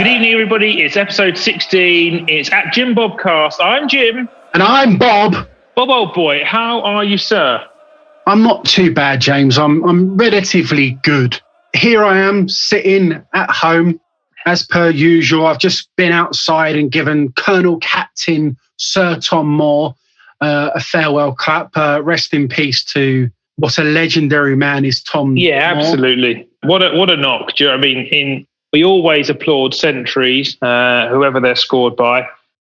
Good evening, everybody. It's episode 16. It's at Jim Bobcast. I'm Jim. And I'm Bob. Bob, old boy, how are you, sir? I'm not too bad, James. I'm relatively good. Here I am sitting at home as per usual. I've just been outside and given Colonel Captain Sir Tom Moore a farewell clap. Rest in peace to what a legendary man is Tom Yeah, Moore. absolutely. What a knock. Do you know what I mean? We always applaud centuries, whoever they're scored by.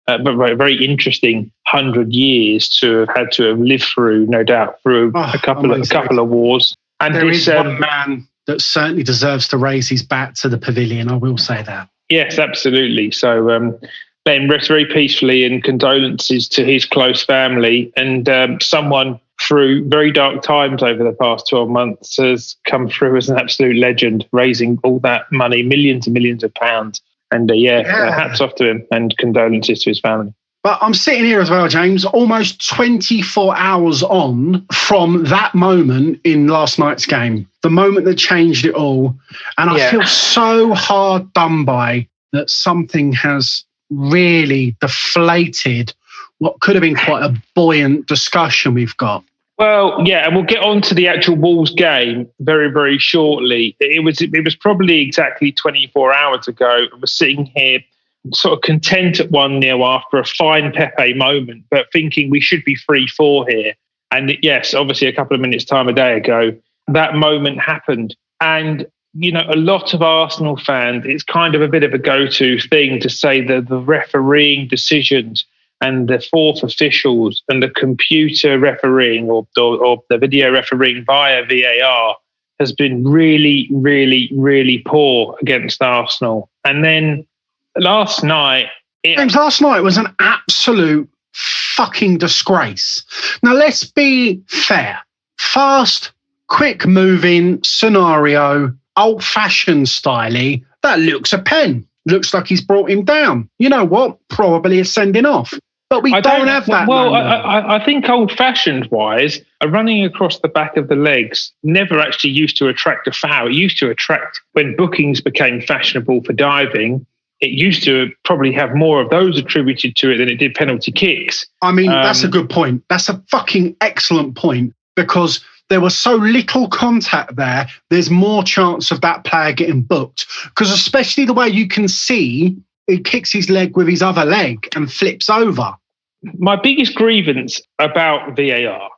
But very interesting 100 years to have lived through, no doubt, through a couple of wars. And there is one man that certainly deserves to raise his bat to the pavilion. I will say that. Yes, absolutely. So Ben, rest very peacefully, and condolences to his close family. And someone through very dark times over the past 12 months has come through as an absolute legend, raising all that money, millions and millions of pounds. And hats off to him and condolences to his family. But I'm sitting here as well, James, almost 24 hours on from that moment in last night's game, the moment that changed it all. And I feel so hard done by that something has really deflated what could have been quite a buoyant discussion we've got. Well, yeah, and we'll get on to the actual Wolves game very, very shortly. It was probably exactly 24 hours ago. I was sitting here sort of content at 1-0 after a fine Pepe moment, but thinking we should be 3-4 here. And yes, obviously a couple of minutes time a day ago, that moment happened. And, you know, a lot of Arsenal fans, it's kind of a bit of a go-to thing to say that the refereeing decisions and the fourth officials and the computer refereeing or the video refereeing via VAR has been really, really, really poor against Arsenal. And then last night... Last night was an absolute fucking disgrace. Now, let's be fair. Fast, quick-moving scenario, old-fashioned style-y, that looks a pen. Looks like he's brought him down. You know what? Probably a sending off. But we don't have that. Well, I think old-fashioned wise, a running across the back of the legs never actually used to attract a foul. It used to attract, when bookings became fashionable for diving, it used to probably have more of those attributed to it than it did penalty kicks. I mean, that's a good point. That's a fucking excellent point, because there was so little contact there. There's more chance of that player getting booked, because especially the way you can see he kicks his leg with his other leg and flips over. My biggest grievance about VAR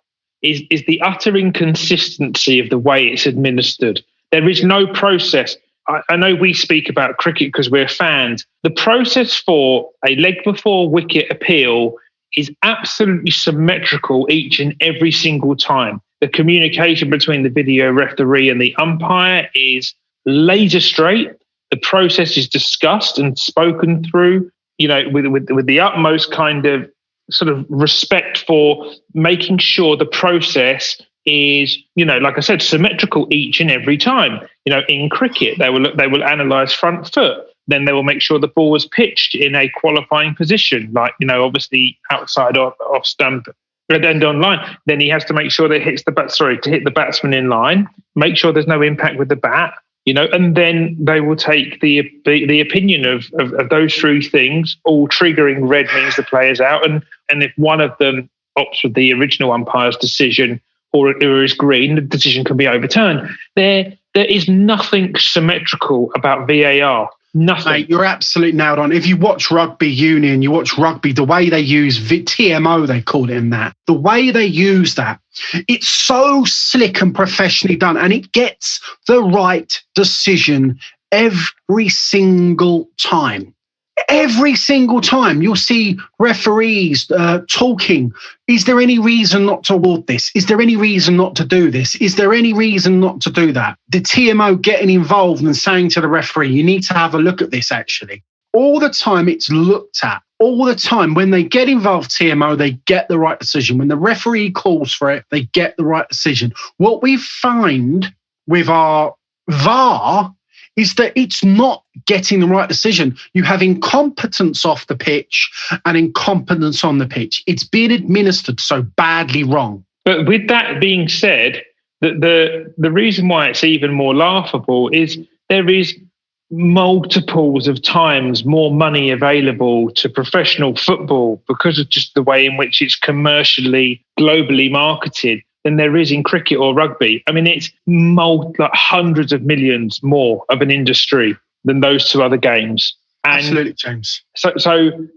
is the utter inconsistency of the way it's administered. There is no process. I know we speak about cricket because we're fans. The process for a leg before wicket appeal is absolutely symmetrical each and every single time. The communication between the video referee and the umpire is laser straight. The process is discussed and spoken through, you know, with the utmost kind of sort of respect for making sure the process is, you know, like I said, symmetrical each and every time. You know, in cricket, they will analyse front foot. Then they will make sure the ball was pitched in a qualifying position, like, you know, obviously outside off stump and on line. Then he has to make sure that it hits to hit the batsman in line, make sure there's no impact with the bat, you know, and then they will take the opinion of those three things. All triggering red means the player's out, and if one of them opts for the original umpire's decision or is green, the decision can be overturned. There is nothing symmetrical about VAR. Nothing. Mate, you're absolutely nailed on. If you watch rugby union, you watch rugby, the way they use TMO, they call it in that. The way they use that, it's so slick and professionally done, and it gets the right decision every single time. Every single time you'll see referees talking. Is there any reason not to award this? Is there any reason not to do this? Is there any reason not to do that? The TMO getting involved and saying to the referee, you need to have a look at this actually. All the time it's looked at. All the time when they get involved, TMO, they get the right decision. When the referee calls for it, they get the right decision. What we find with our VAR is that it's not getting the right decision. You have incompetence off the pitch and incompetence on the pitch. It's being administered so badly wrong. But with that being said, the reason why it's even more laughable is there is multiples of times more money available to professional football because of just the way in which it's commercially, globally marketed than there is in cricket or rugby. I mean, it's like hundreds of millions more of an industry than those two other games. And absolutely, James. So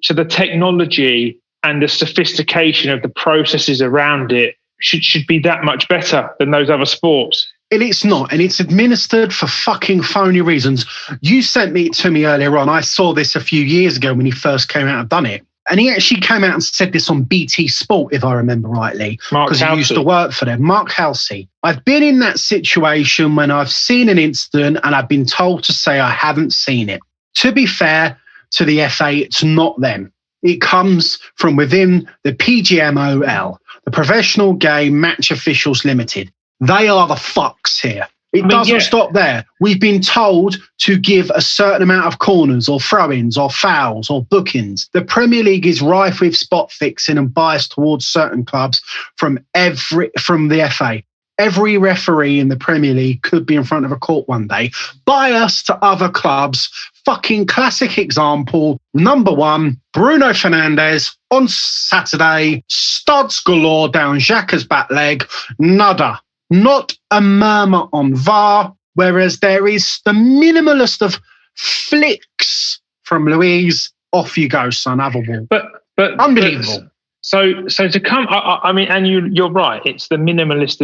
the technology and the sophistication of the processes around it should be that much better than those other sports. And it's not, and it's administered for fucking phony reasons. You sent it to me earlier on. I saw this a few years ago when he first came out and done it. And he actually came out and said this on BT Sport, if I remember rightly, because he used to work for them. Mark Halsey. I've been in that situation when I've seen an incident and I've been told to say I haven't seen it. To be fair to the FA, it's not them. It comes from within the PGMOL, the Professional Game Match Officials Limited. They are the fucks here. It doesn't stop there. We've been told to give a certain amount of corners or throw-ins or fouls or bookings. The Premier League is rife with spot fixing and bias towards certain clubs from the FA. Every referee in the Premier League could be in front of a court one day. Bias to other clubs. Fucking classic example. Number one, Bruno Fernandes on Saturday. Studs galore down Xhaka's back leg. Nada. Not a murmur on VAR, whereas there is the minimalist of flicks from Louise. Off you go, son. Have a walk. But unbelievable. So to come, I mean, and you're right. It's the minimalist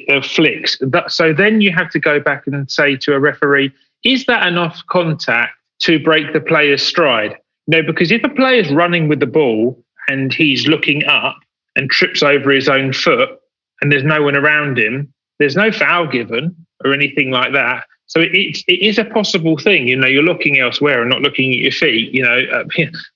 of flicks. So then you have to go back and say to a referee, is that enough contact to break the player's stride? No, because if a player's running with the ball and he's looking up and trips over his own foot, and there's no one around him, there's no foul given or anything like that. So it is a possible thing. You know, you're looking elsewhere and not looking at your feet. You know,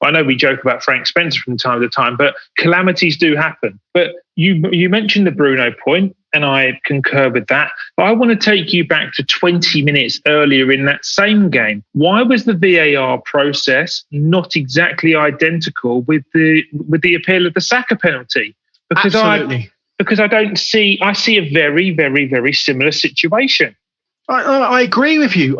I know we joke about Frank Spencer from time to time, but calamities do happen. But you mentioned the Bruno point, and I concur with that. But I want to take you back to 20 minutes earlier in that same game. Why was the VAR process not exactly identical with the appeal of the Saka penalty? Absolutely. Because I see a very, very, very similar situation. I agree with you.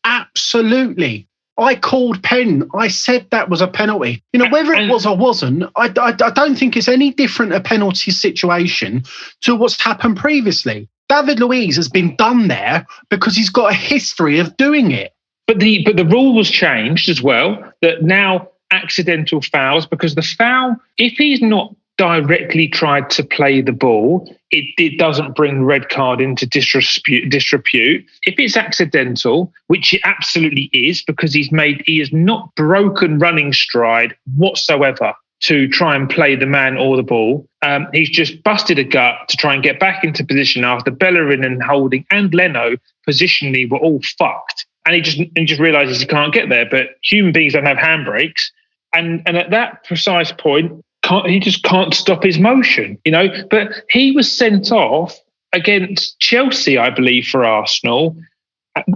Absolutely. I called pen. I said that was a penalty. You know, whether it was or wasn't, I don't think it's any different a penalty situation to what's happened previously. David Luiz has been done there because he's got a history of doing it. But the rule was changed as well, that now accidental fouls, because the foul, if he's not directly tried to play the ball, it doesn't bring red card into disrepute. If it's accidental, which it absolutely is, because he has not broken running stride whatsoever to try and play the man or the ball. He's just busted a gut to try and get back into position after Bellerin and Holding and Leno positionally were all fucked. And he just realises he can't get there. But human beings don't have handbrakes. And at that precise point, he just can't stop his motion, you know. But he was sent off against Chelsea, I believe, for Arsenal,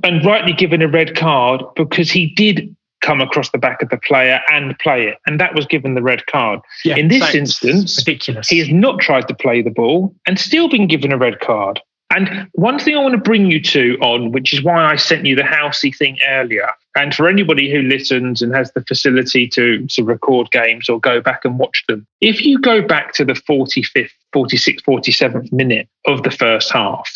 and rightly given a red card because he did come across the back of the player and play it, and that was given the red card. Yeah, in this instance, ridiculous. He has not tried to play the ball and still been given a red card. And one thing I want to bring you to on, which is why I sent you the Housey thing earlier, and for anybody who listens and has the facility to record games or go back and watch them, if you go back to the 45th, 46th, 47th minute of the first half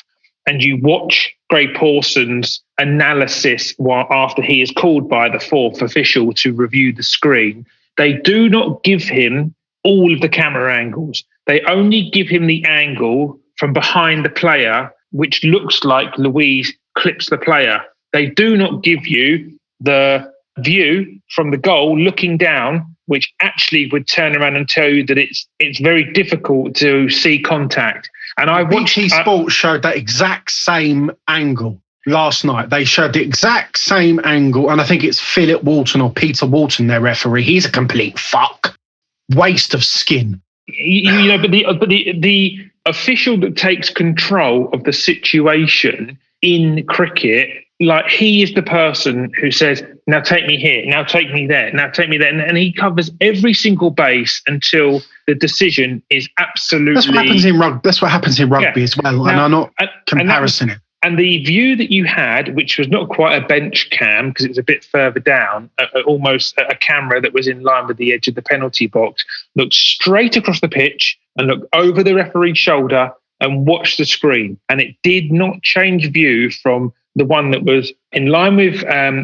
and you watch Gray Pawson's analysis after he is called by the fourth official to review the screen, they do not give him all of the camera angles. They only give him the angle from behind the player, which looks like Louise clips the player. They do not give you the view from the goal looking down, which actually would turn around and tell you that it's very difficult to see contact. And I watched BT Sport showed that exact same angle last night. They showed the exact same angle, and I think it's Philip Walton or Peter Walton, their referee. He's a complete fuck. Waste of skin. You know, but the official that takes control of the situation in cricket, like, he is the person who says, now take me here, now take me there, now take me there. And he covers every single base until the decision is absolutely... That's what happens in rugby. That's what happens in rugby as well. Now, and I'm not comparison it. And the view that you had, which was not quite a bench cam because it was a bit further down, almost a camera that was in line with the edge of the penalty box, looked straight across the pitch and looked over the referee's shoulder and watched the screen. And it did not change view from the one that was in line with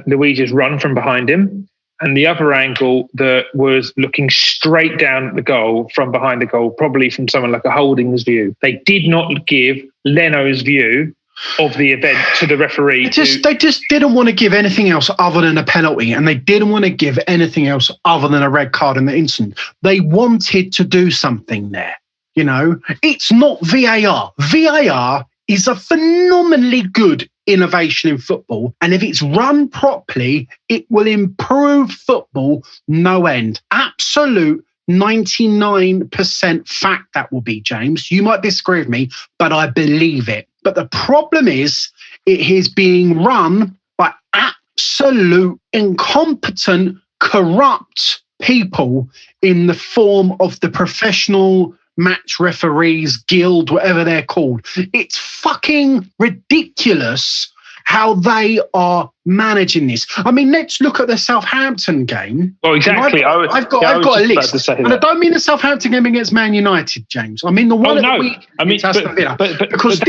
Luiza's run from behind him, and the other angle that was looking straight down at the goal from behind the goal, probably from someone like a Holdings view. They did not give Leno's view of the event to the referee. They just didn't want to give anything else other than a penalty, and they didn't want to give anything else other than a red card in the incident. They wanted to do something there. You know, it's not VAR. VAR is a phenomenally good innovation in football, and if it's run properly, it will improve football no end. Absolute 99% fact that will be, James. You might disagree with me, but I believe it. But the problem is it is being run by absolute incompetent, corrupt people in the form of the Professional Match Referees Guild, whatever they're called. It's fucking ridiculous how they are managing this. I mean, let's look at the Southampton game. Well, exactly. I've got a list, and I don't mean the Southampton game against Man United, James. I mean the one at the week against Aston Villa. Because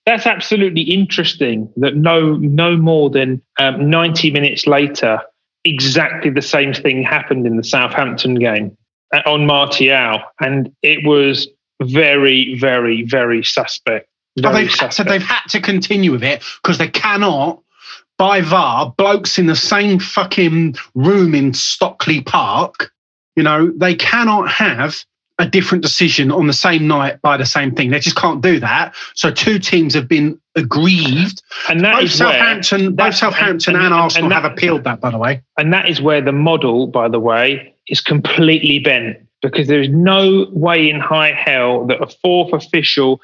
that's absolutely interesting. That no more than 90 minutes later, exactly the same thing happened in the Southampton game on Martial, and it was very, very, very suspect. They've had to continue with it because they cannot, by VAR, blokes in the same fucking room in Stockley Park, you know, they cannot have a different decision on the same night by the same thing. They just can't do that. So two teams have been aggrieved. And that both Southampton and Arsenal have appealed that, by the way. And that is where the model, by the way, is completely bent. Because there is no way in high hell that a fourth official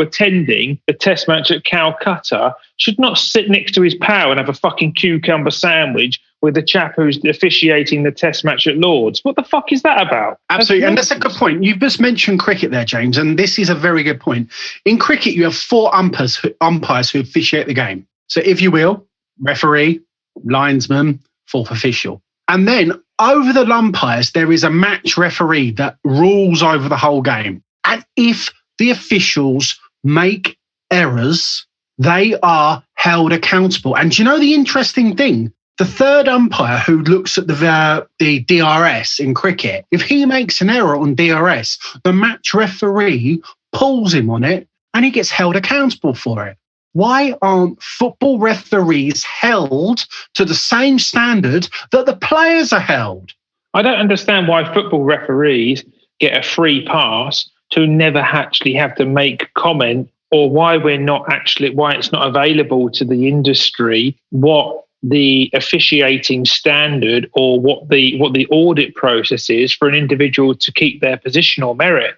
attending the test match at Calcutta should not sit next to his pal and have a fucking cucumber sandwich with the chap who's officiating the test match at Lord's. What the fuck is that about? Absolutely, and that's a good point. You've just mentioned cricket there, James, and this is a very good point. In cricket, you have four umpires who officiate the game. So if you will, referee, linesman, fourth official. And then over the umpires, there is a match referee that rules over the whole game. And if the officials make errors, they are held accountable. And do you know the interesting thing? The third umpire who looks at the DRS in cricket, if he makes an error on DRS, the match referee pulls him on it and he gets held accountable for it. Why aren't football referees held to the same standard that the players are held? I don't understand why football referees get a free pass to never actually have to make comment, or why it's not available to the industry what the officiating standard or what the audit process is for an individual to keep their position or merit.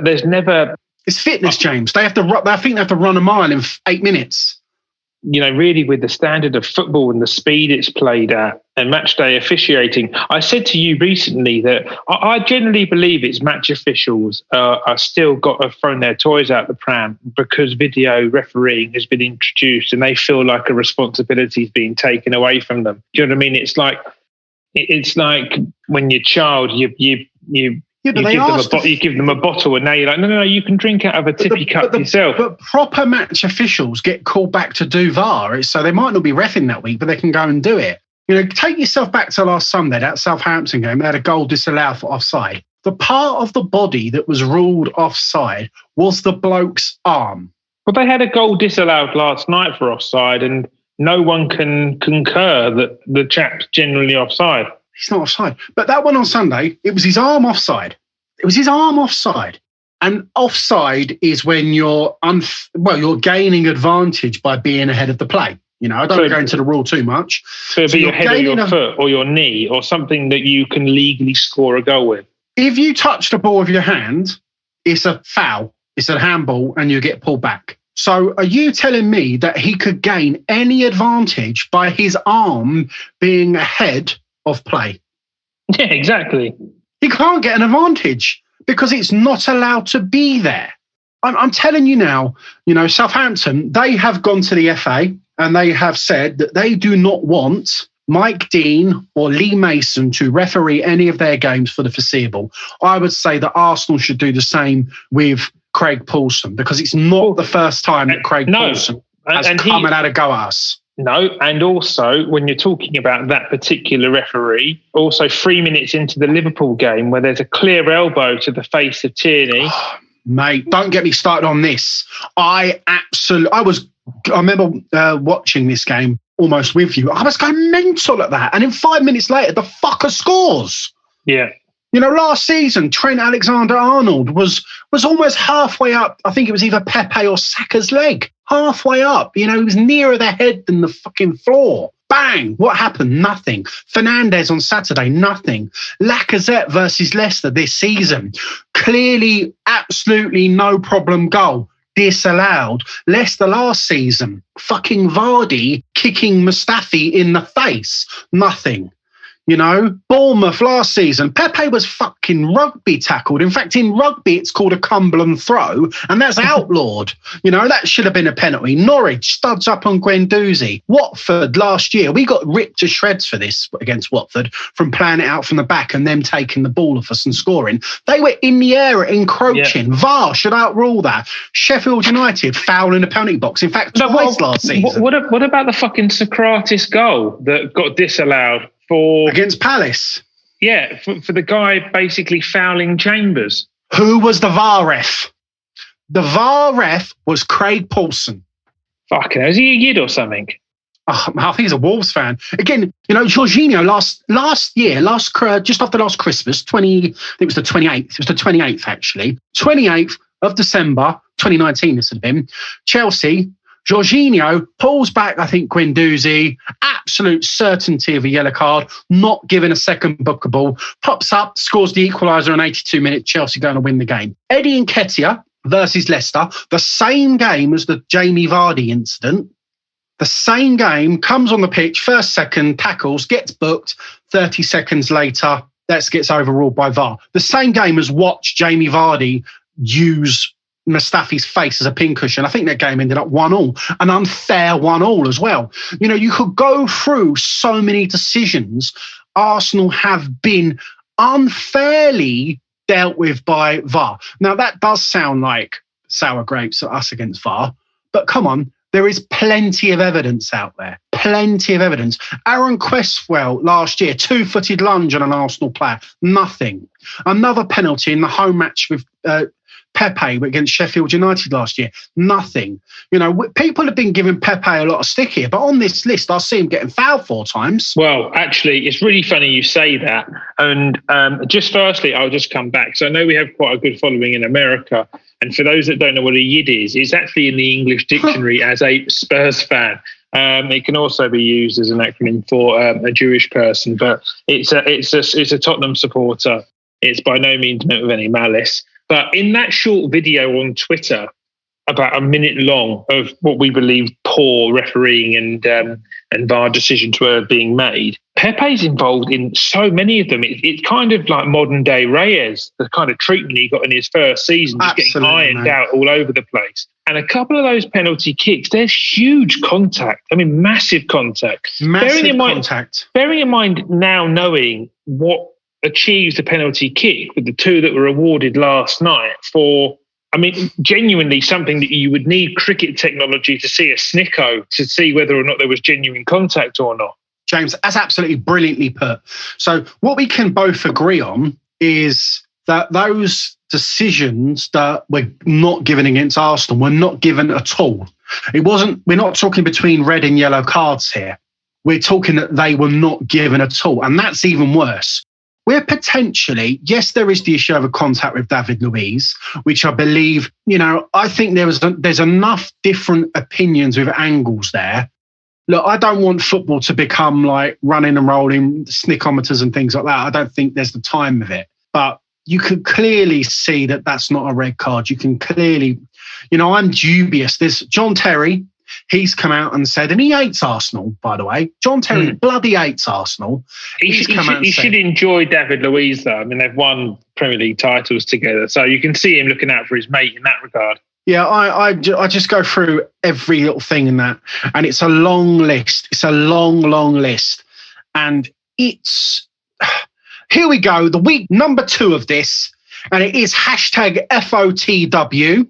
There's never. It's fitness, James. I think they have to run a mile in 8 minutes. You know, really, with the standard of football and the speed it's played at and match day officiating, I said to you recently that I generally believe it's match officials are still thrown their toys out the pram because video refereeing has been introduced and they feel like a responsibility is being taken away from them. Do you know what I mean? It's like when your child, you give them a bottle and now you're like, no, you can drink out of a tippy cup yourself. But proper match officials get called back to do VAR. So they might not be reffing that week, but they can go and do it. You know, take yourself back to last Sunday, that Southampton game. They had a goal disallowed for offside. The part of the body that was ruled offside was the bloke's arm. Well, they had a goal disallowed last night for offside and no one can concur that the chap's generally offside. He's not offside. But that one on Sunday, it was his arm offside. It was his arm offside. And offside is when you're gaining advantage by being ahead of the play. You know, I don't want to go into the rule too much. So it'd be your head or your foot or your knee or something that you can legally score a goal with. If you touch the ball with your hand, it's a foul. It's a handball and you get pulled back. So are you telling me that he could gain any advantage by his arm being ahead of play? Yeah, exactly. He can't get an advantage because it's not allowed to be there. I'm telling you now, Southampton, they have gone to the FA and they have said that they do not want Mike Dean or Lee Mason to referee any of their games for the foreseeable. I would say that Arsenal should do the same with Craig Paulson, because it's not the first time that Craig Paulson has come and had a go at us. No, and also when you're talking about that particular referee, also 3 minutes into the Liverpool game where there's a clear elbow to the face of Tierney. Oh, mate, don't get me started on this. I remember watching this game almost with you. I was going mental at that. And then 5 minutes later, the fucker scores. Yeah. Last season, Trent Alexander-Arnold was almost halfway up. I think it was either Pepe or Saka's leg. Halfway up. He was nearer the head than the fucking floor. Bang! What happened? Nothing. Fernandes on Saturday, nothing. Lacazette versus Leicester this season. Clearly, absolutely no problem goal. Disallowed. Leicester last season. Fucking Vardy kicking Mustafi in the face. Nothing. Bournemouth last season, Pepe was fucking rugby tackled. In fact, in rugby, it's called a Cumberland throw, and that's outlawed. That should have been a penalty. Norwich studs up on Guendouzi. Watford last year, we got ripped to shreds for this against Watford from playing it out from the back and them taking the ball off us and scoring. They were in the air encroaching. Yeah. VAR should outrule that. Sheffield United foul in the penalty box. In fact, twice last season. What about the fucking Socrates goal that got disallowed? Against Palace? Yeah, for the guy basically fouling Chambers. Who was the VAR ref? The VAR ref was Craig Paulson. Fucking hell, is he a yid or something? Oh, I think he's a Wolves fan. Again, Jorginho last year, just after last Christmas, I think it was the 28th. It was the 28th, actually. 28th of December, 2019, this had been. Chelsea, Jorginho pulls back, I think, Guendouzi, absolute certainty of a yellow card, not given a second bookable, pops up, scores the equaliser on 82 minutes, Chelsea going to win the game. Eddie Nketiah versus Leicester, the same game as the Jamie Vardy incident, the same game, comes on the pitch, first, second, tackles, gets booked, 30 seconds later, that gets overruled by VAR. The same game as watch Jamie Vardy use Mustafi's face as a pincushion. I think that game ended up 1-1, an unfair 1-1 as well. You could go through so many decisions Arsenal have been unfairly dealt with by VAR. Now, that does sound like sour grapes at us against VAR, but come on, there is plenty of evidence out there. Plenty of evidence. Aaron Cresswell last year, 2-footed lunge on an Arsenal player. Nothing. Another penalty in the home match with Pepe against Sheffield United last year. Nothing. People have been giving Pepe a lot of stick here, but on this list, I see him getting fouled 4 times. Well, actually, it's really funny you say that. And just firstly, I'll just come back. So I know we have quite a good following in America. And for those that don't know what a yid is, it's actually in the English dictionary as a Spurs fan. It can also be used as an acronym for a Jewish person, but it's a Tottenham supporter. It's by no means meant with any malice. But in that short video on Twitter, about a minute long, of what we believe poor refereeing and VAR decisions were being made, Pepe's involved in so many of them. It's kind of like modern day Reyes, the kind of treatment he got in his first season, just getting ironed out all over the place. And a couple of those penalty kicks, there's huge contact. I mean, massive contact. Bearing in mind now knowing what achieves the penalty kick with the 2 that were awarded last night for, I mean, genuinely something that you would need cricket technology to see a snicko to see whether or not there was genuine contact or not. James, that's absolutely brilliantly put. So what we can both agree on is that those decisions that we're not given against Arsenal were not given at all. We're not talking between red and yellow cards here. We're talking that they were not given at all. And that's even worse. We're potentially, yes, there is the issue of a contact with David Luiz, which I believe, I think there's enough different opinions with angles there. Look, I don't want football to become like running and rolling snickometers and things like that. I don't think there's the time of it. But you can clearly see that that's not a red card. You can clearly, I'm dubious. There's John Terry. He's come out and said, and he hates Arsenal, by the way. John Terry bloody hates Arsenal. He should enjoy David Luiz, though. I mean, they've won Premier League titles together, so you can see him looking out for his mate in that regard. Yeah, I just go through every little thing in that, and it's a long list. It's a long list, and it's here we go. The week number 2 of this, and it is hashtag FOTW,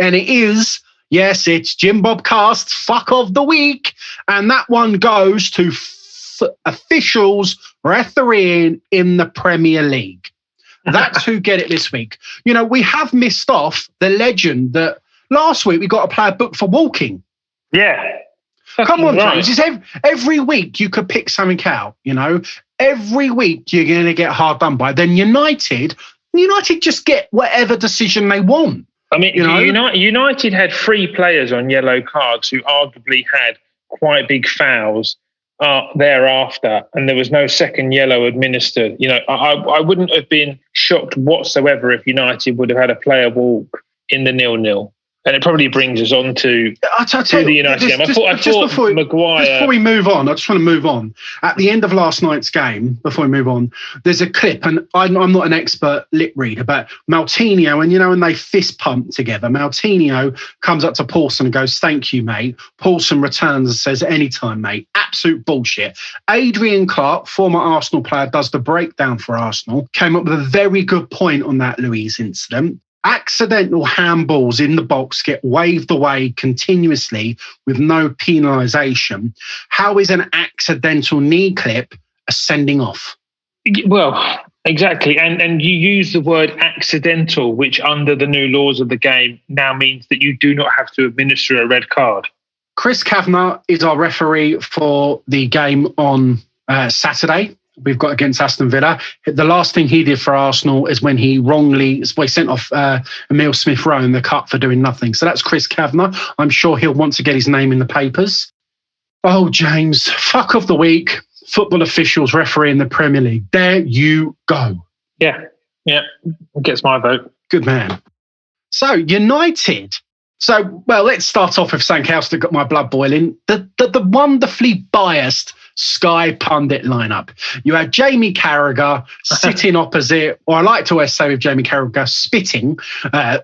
and it is, yes, it's Jim Bob Cast's fuck of the week, and that one goes to officials refereeing in the Premier League. That's who get it this week. You know, we have missed off the legend that last week we got a player booked for walking. Yeah. Come on, right. James. It's every week you could pick something out, you know. Every week you're going to get hard done by. Then United just get whatever decision they want. I mean, United had 3 players on yellow cards who arguably had quite big fouls thereafter, and there was no second yellow administered. You know, I wouldn't have been shocked whatsoever if United would have had a player walk in the 0-0. And it probably brings us on to the United game. I thought Maguire... Before we move on, I just want to move on. At the end of last night's game, before we move on, there's a clip, and I'm not an expert lip reader, but Moutinho, and when they fist pump together, Moutinho comes up to Paulson and goes, "Thank you, mate." Paulson returns and says, "Anytime, mate." Absolute bullshit. Adrian Clark, former Arsenal player, does the breakdown for Arsenal, came up with a very good point on that Luiz incident. Accidental handballs in the box get waved away continuously with no penalisation. How is an accidental knee clip a sending off? Well, exactly. And you use the word accidental, which under the new laws of the game now means that you do not have to administer a red card. Chris Kavanagh is our referee for the game on Saturday. We've got against Aston Villa. The last thing he did for Arsenal is when he sent off Emile Smith-Rowe in the cup for doing nothing. So that's Chris Kavanagh. I'm sure he'll want to get his name in the papers. Oh, James, fuck of the week. Football officials refereeing the Premier League. There you go. Yeah, gets my vote. Good man. So United. Let's start off with something else that got my blood boiling. The wonderfully biased Sky pundit lineup. You had Jamie Carragher sitting opposite, or I like to always say with Jamie Carragher spitting.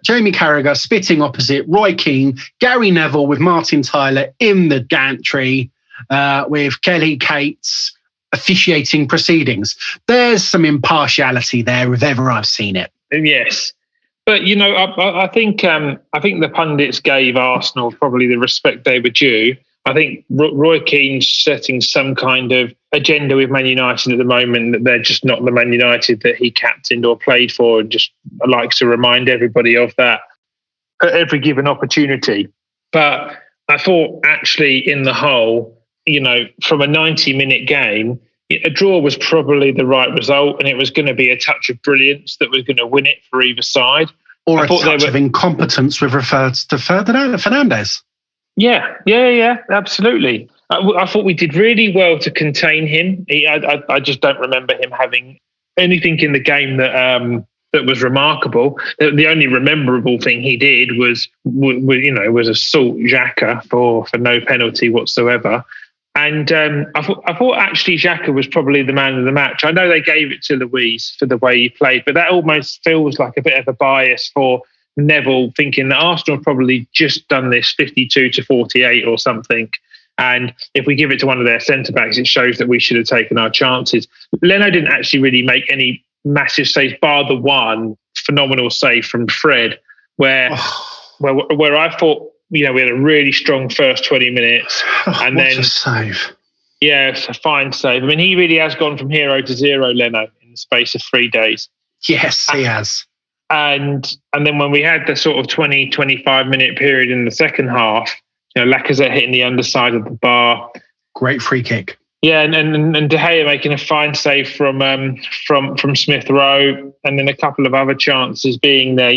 Jamie Carragher spitting opposite Roy Keane, Gary Neville with Martin Tyler in the gantry, with Kelly Cates officiating proceedings. There's some impartiality there if ever I've seen it. Yes. But, I think the pundits gave Arsenal probably the respect they were due. I think Roy Keane's setting some kind of agenda with Man United at the moment, that they're just not the Man United that he captained or played for, and just likes to remind everybody of that at every given opportunity. But I thought actually in the whole, from a 90-minute game, a draw was probably the right result, and it was going to be a touch of brilliance that was going to win it for either side. Or a touch of incompetence with regards to Fernandes. Yeah, absolutely. I thought we did really well to contain him. I just don't remember him having anything in the game that was remarkable. The only memorable thing he did was assault Xhaka for no penalty whatsoever. And I thought actually Xhaka was probably the man of the match. I know they gave it to Luiz for the way he played, but that almost feels like a bit of a bias for Neville, thinking that Arsenal have probably just done this 52-48 or something. And if we give it to one of their centre-backs, it shows that we should have taken our chances. Leno didn't actually really make any massive saves, bar the one phenomenal save from Fred, where I thought, we had a really strong first 20 minutes. And then a save. Yeah, it's a fine save. I mean, he really has gone from hero to zero, Leno, in the space of 3 days. Yes, he has. And then when we had the sort of 20-25 minute period in the second half, Lacazette hitting the underside of the bar. Great free kick. Yeah, and De Gea making a fine save from Smith Rowe, and then a couple of other chances being there,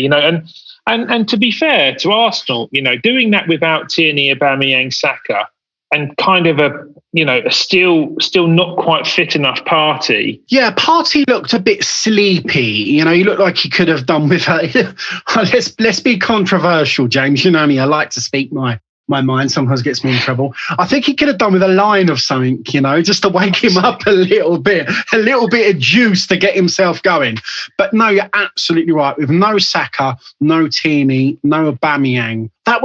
And to be fair to Arsenal, doing that without Tierney, Aubameyang, Saka, and kind of a still not quite fit enough Partey. Yeah, Partey looked a bit sleepy. He looked like he could have done with let's be controversial, James. You know me, I like to speak my My mind sometimes gets me in trouble. I think he could have done with a line of something, just to wake him up a little bit of juice to get himself going. But no, you're absolutely right. With no Saka, no Tierney, no Aubameyang, I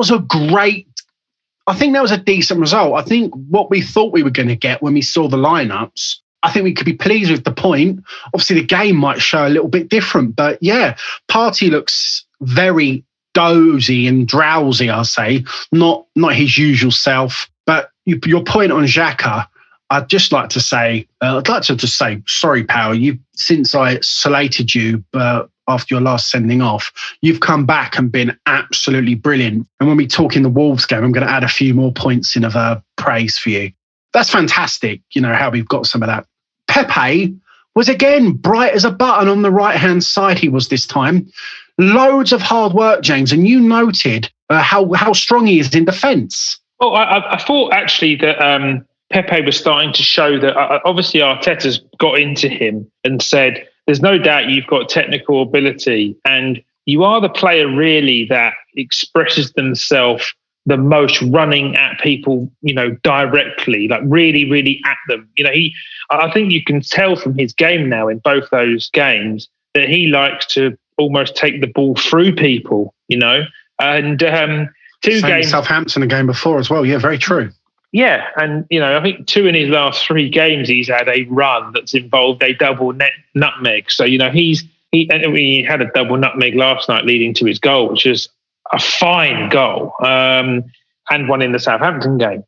think that was a decent result. I think what we thought we were going to get when we saw the lineups, I think we could be pleased with the point. Obviously, the game might show a little bit different, but yeah, Partey looks very dozy and drowsy, I'll say, not his usual self. But your point on Xhaka, I'd like to just say, sorry, pal, since I slated you after your last sending off, you've come back and been absolutely brilliant. And when we talk in the Wolves game, I'm going to add a few more points in of praise for you. That's fantastic, how we've got some of that. Pepe was again bright as a button on the right-hand side he was this time. Loads of hard work, James, and you noted how strong he is in defence. Well, I thought actually that Pepe was starting to show that obviously Arteta's got into him and said, there's no doubt you've got technical ability and you are the player really that expresses themselves the most running at people, directly, like really, really at them. I think you can tell from his game now in both those games that he likes to almost take the ball through people, and two games. Southampton, a game before as well. Yeah, very true. Yeah, and I think 2 in his last 3 games he's had a run that's involved a double nutmeg. So he had a double nutmeg last night leading to his goal, which is a fine goal, and one in the Southampton game.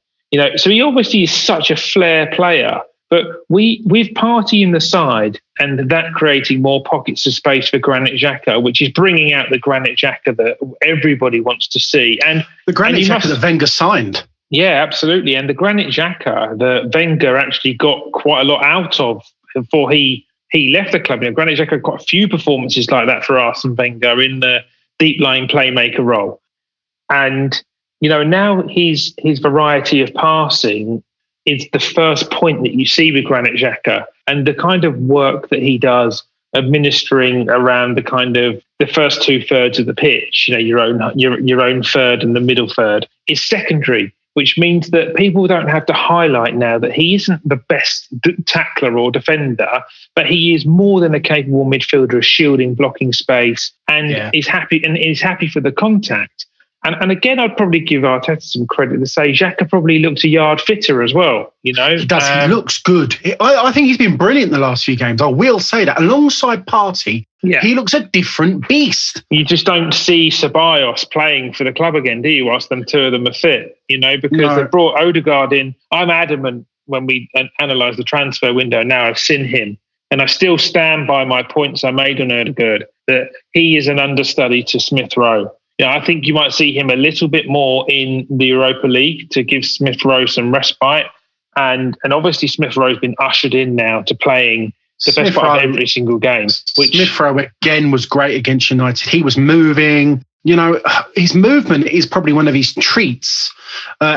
So he obviously is such a flair player. But with Partey in the side and that creating more pockets of space for Granit Xhaka, which is bringing out the Granit Xhaka that everybody wants to see. And the Granit Xhaka that Wenger signed. Yeah, absolutely. And the Granit Xhaka that Wenger actually got quite a lot out of before he left the club. Granit Xhaka had quite a few performances like that for Arsene Wenger in the deep-lying playmaker role. And, now his variety of passing is the first point that you see with Granit Xhaka and the kind of work that he does administering around the kind of the first 2/3 of the pitch, your own third and the middle third is secondary, which means that people don't have to highlight now that he isn't the best tackler or defender, but he is more than a capable midfielder, shielding, blocking space, and is happy for the contact. And again, I'd probably give Arteta some credit to say Xhaka probably looks a yard fitter as well. He does. He looks good. I think he's been brilliant the last few games. I will say that. Alongside Partey, he looks a different beast. You just don't see Ceballos playing for the club again, do you? Whilst them 2 of them are fit, because they brought Odegaard in. I'm adamant when we analyse the transfer window. Now I've seen him, and I still stand by my points I made on Odegaard that he is an understudy to Smith Rowe. I think you might see him a little bit more in the Europa League to give Smith Rowe some respite. And obviously Smith Rowe's been ushered in now to playing the best part of every single game. Smith Rowe, again, was great against United. He was moving. His movement is probably one of his treats.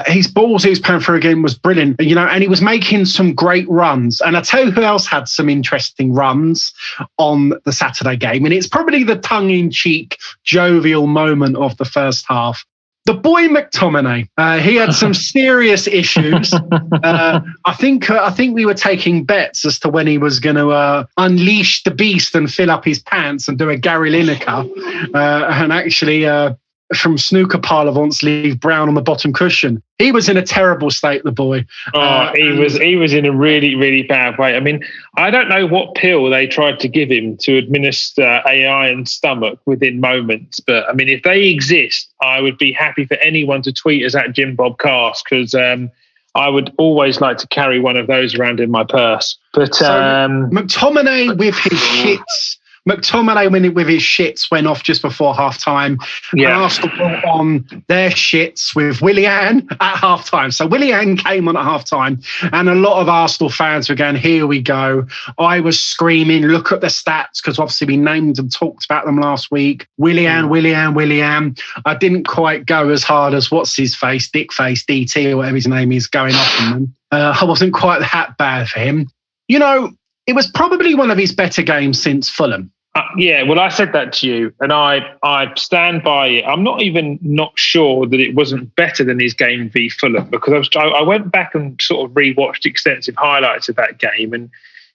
His balls he was playing through again was brilliant, and he was making some great runs. And I tell you who else had some interesting runs on the Saturday game, and it's probably the tongue-in-cheek, jovial moment of the first half. The boy McTominay, he had some serious issues. I think we were taking bets as to when he was going to unleash the beast and fill up his pants and do a Gary Lineker, and actually, from snooker parlance, leave Brown on the bottom cushion. He was in a terrible state, the boy. He was in a really, really bad way. I mean, I don't know what pill they tried to give him to administer AI and stomach within moments, but I mean, if they exist, I would be happy for anyone to tweet us at Jim Bob Cast, because I would always like to carry one of those around in my purse. But McTominay with his shits. McTominay with his shits went off just before half-time. Yeah. And Arsenal brought on their shits with Willian at half-time. So Willian came on at half-time, and a lot of Arsenal fans were going, here we go. I was screaming, look at the stats, because obviously we named and talked about them last week. Willian. I didn't quite go as hard as what's-his-face, Dickface, DT, or whatever his name is, going off on them. I wasn't quite that bad for him. It was probably one of his better games since Fulham. Well, I said that to you, and I stand by it. I'm not sure that it wasn't better than his game v Fulham, because I went back and sort of rewatched extensive highlights of that game, and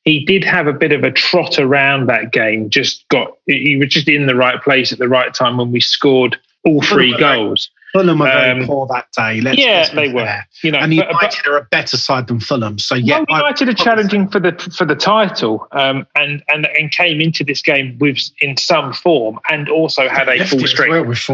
he did have a bit of a trot around that game. He was just in the right place at the right time when we scored all three goals. Fulham were very poor that day. Let's they were. And United are a better side than Fulham. So United are challenging for the title, and came into this game in some form, and also had a full strength.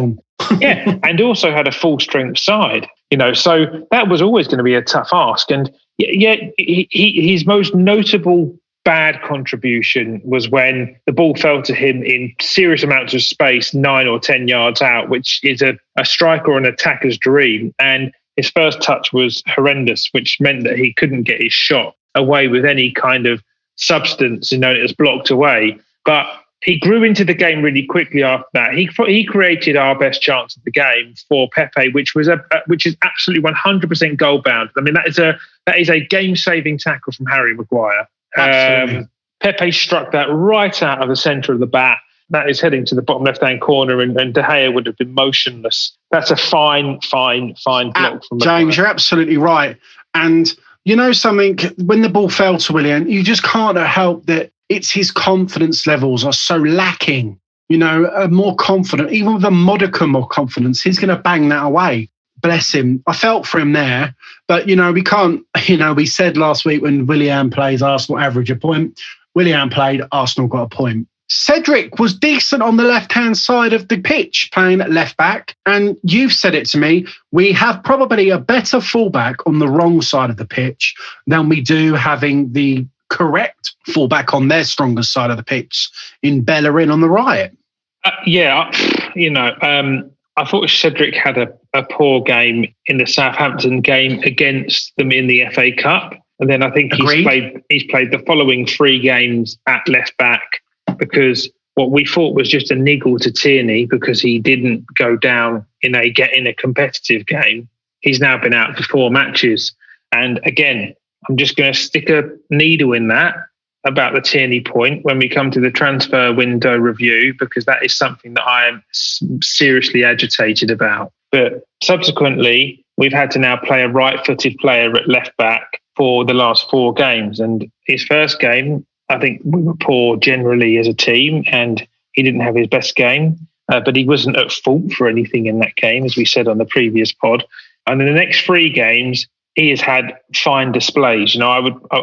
And also had a full strength side. So that was always going to be a tough ask. And yet his most notable bad contribution was when the ball fell to him in serious amounts of space, 9 or 10 yards out, which is a striker or an attacker's dream. And his first touch was horrendous, which meant that he couldn't get his shot away with any kind of substance. It was blocked away. But he grew into the game really quickly after that. He created our best chance of the game for Pepe, which is absolutely 100% goal bound. I mean, that is a game-saving tackle from Harry Maguire. Pepe struck that right out of the centre of the bat. That is heading to the bottom left-hand corner, and De Gea would have been motionless. That's a fine block from James. Maguire. You're absolutely right. And something, when the ball fell to Willian, you just can't help that it's his confidence levels are so lacking. More confident, even with a modicum of confidence, he's going to bang that away. Bless him. I felt for him there, but we can't. We said last week when Willian plays, Arsenal average a point. Willian played, Arsenal got a point. Cedric was decent on the left-hand side of the pitch, playing at left back. And you've said it to me, we have probably a better fullback on the wrong side of the pitch than we do having the correct fullback on their strongest side of the pitch in Bellerin on the right. I thought Cedric had a poor game in the Southampton game against them in the FA Cup. And then I think he's played the following 3 games at left back, because what we thought was just a niggle to Tierney because he didn't go down in a competitive game. He's now been out for 4 matches. And again, I'm just going to stick a needle in that about the Tierney point when we come to the transfer window review, because that is something that I am seriously agitated about. But subsequently, we've had to now play a right-footed player at left back for the last 4 games. And his first game, I think we were poor generally as a team, and he didn't have his best game, but he wasn't at fault for anything in that game, as we said on the previous pod. And in the next 3 games, he has had fine displays. I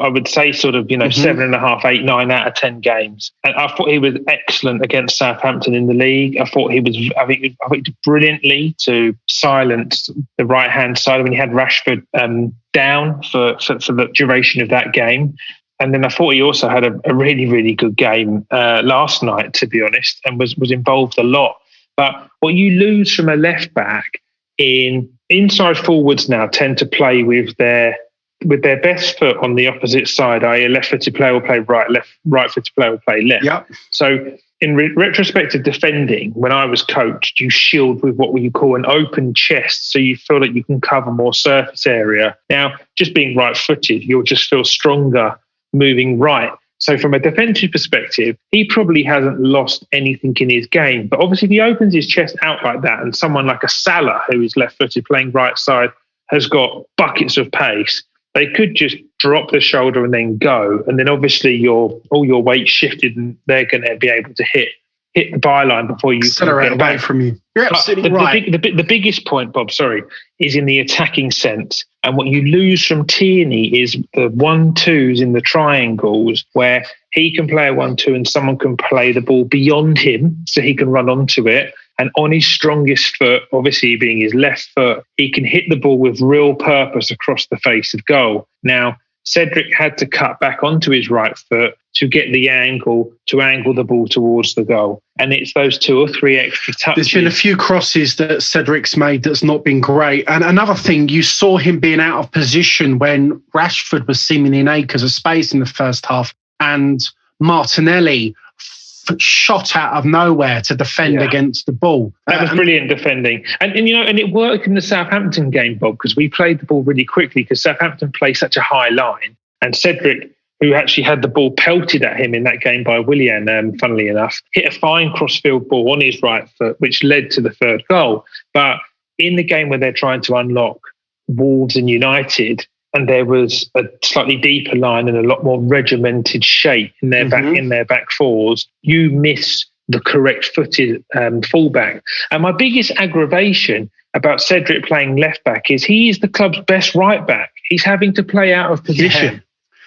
would say sort of 7.5, 8, 9 out of 10 games. And I thought he was excellent against Southampton in the league. I thought he did brilliantly to silence the right hand side when he had Rashford down for the duration of that game. And then I thought he also had a really, really good game last night, to be honest, and was involved a lot. But what you lose from a left back inside forwards now tend to play with their best foot on the opposite side, i.e. a left-footed player will play right, right-footed player will play left. Yep. So in retrospective defending, when I was coached, you shield with what you call an open chest, so you feel that you can cover more surface area. Now, just being right-footed, you'll just feel stronger moving right. So from a defensive perspective, he probably hasn't lost anything in his game. But obviously, if he opens his chest out like that, and someone like a Salah, who is left-footed playing right side, has got buckets of pace, they could just drop the shoulder and then go. And then obviously all your weight shifted, and they're going to be able to hit the byline before you accelerate away from you. You're absolutely right. The biggest point, Bob, is in the attacking sense. And what you lose from Tierney is the 1-2s in the triangles, where he can play a 1-2 and someone can play the ball beyond him so he can run onto it. And on his strongest foot, obviously being his left foot, he can hit the ball with real purpose across the face of goal. Now, Cedric had to cut back onto his right foot to get the angle, to angle the ball towards the goal. And it's those 2 or 3 extra touches. There's been a few crosses that Cedric's made that's not been great. And another thing, you saw him being out of position when Rashford was seemingly in acres of space in the first half, and Martinelli shot out of nowhere to defend against the ball. That was brilliant defending. And it worked in the Southampton game, Bob, because we played the ball really quickly because Southampton play such a high line. And Cedric, who actually had the ball pelted at him in that game by Willian, funnily enough, hit a fine crossfield ball on his right foot, which led to the third goal. But in the game where they're trying to unlock Wolves and United, and there was a slightly deeper line and a lot more regimented shape in their back fours, you miss the correct-footed fullback. And my biggest aggravation about Cedric playing left back is he is the club's best right back. He's having to play out of position.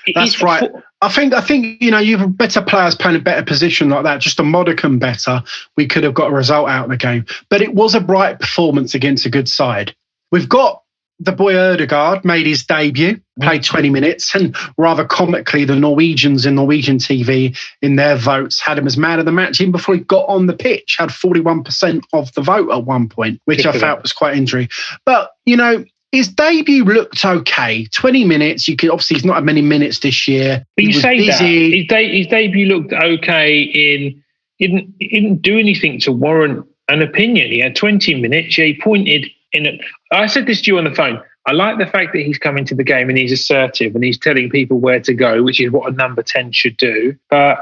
Yeah, that's right. I think you have better players playing a better position like that, just a modicum better. We could have got a result out of the game. But it was a bright performance against a good side. We've got the boy Ødegaard made his debut, played 20 minutes, and rather comically, the Norwegians in Norwegian TV in their votes had him as man of the match even before he got on the pitch, had 41% of the vote at one point, which I felt was quite injury. But, his debut looked okay. 20 minutes, obviously he's not had many minutes this year. But you say busy. That. His debut looked okay he didn't do anything to warrant an opinion. He had 20 minutes, he pointed I said this to you on the phone. I like the fact that he's coming to the game and he's assertive and he's telling people where to go, which is what a number 10 should do. But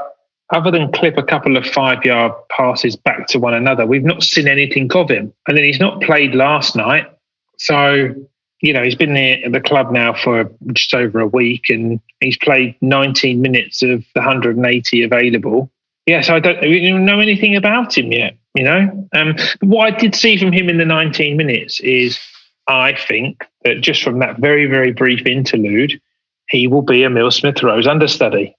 other than clip a couple of 5-yard passes back to one another, we've not seen anything of him. And then he's not played last night. So, he's been there at the club now for just over a week and he's played 19 minutes of the 180 available. Yes, I don't know anything about him yet. What I did see from him in the 19 minutes is I think that just from that very, very brief interlude, he will be Emile Smith-Rowe's understudy.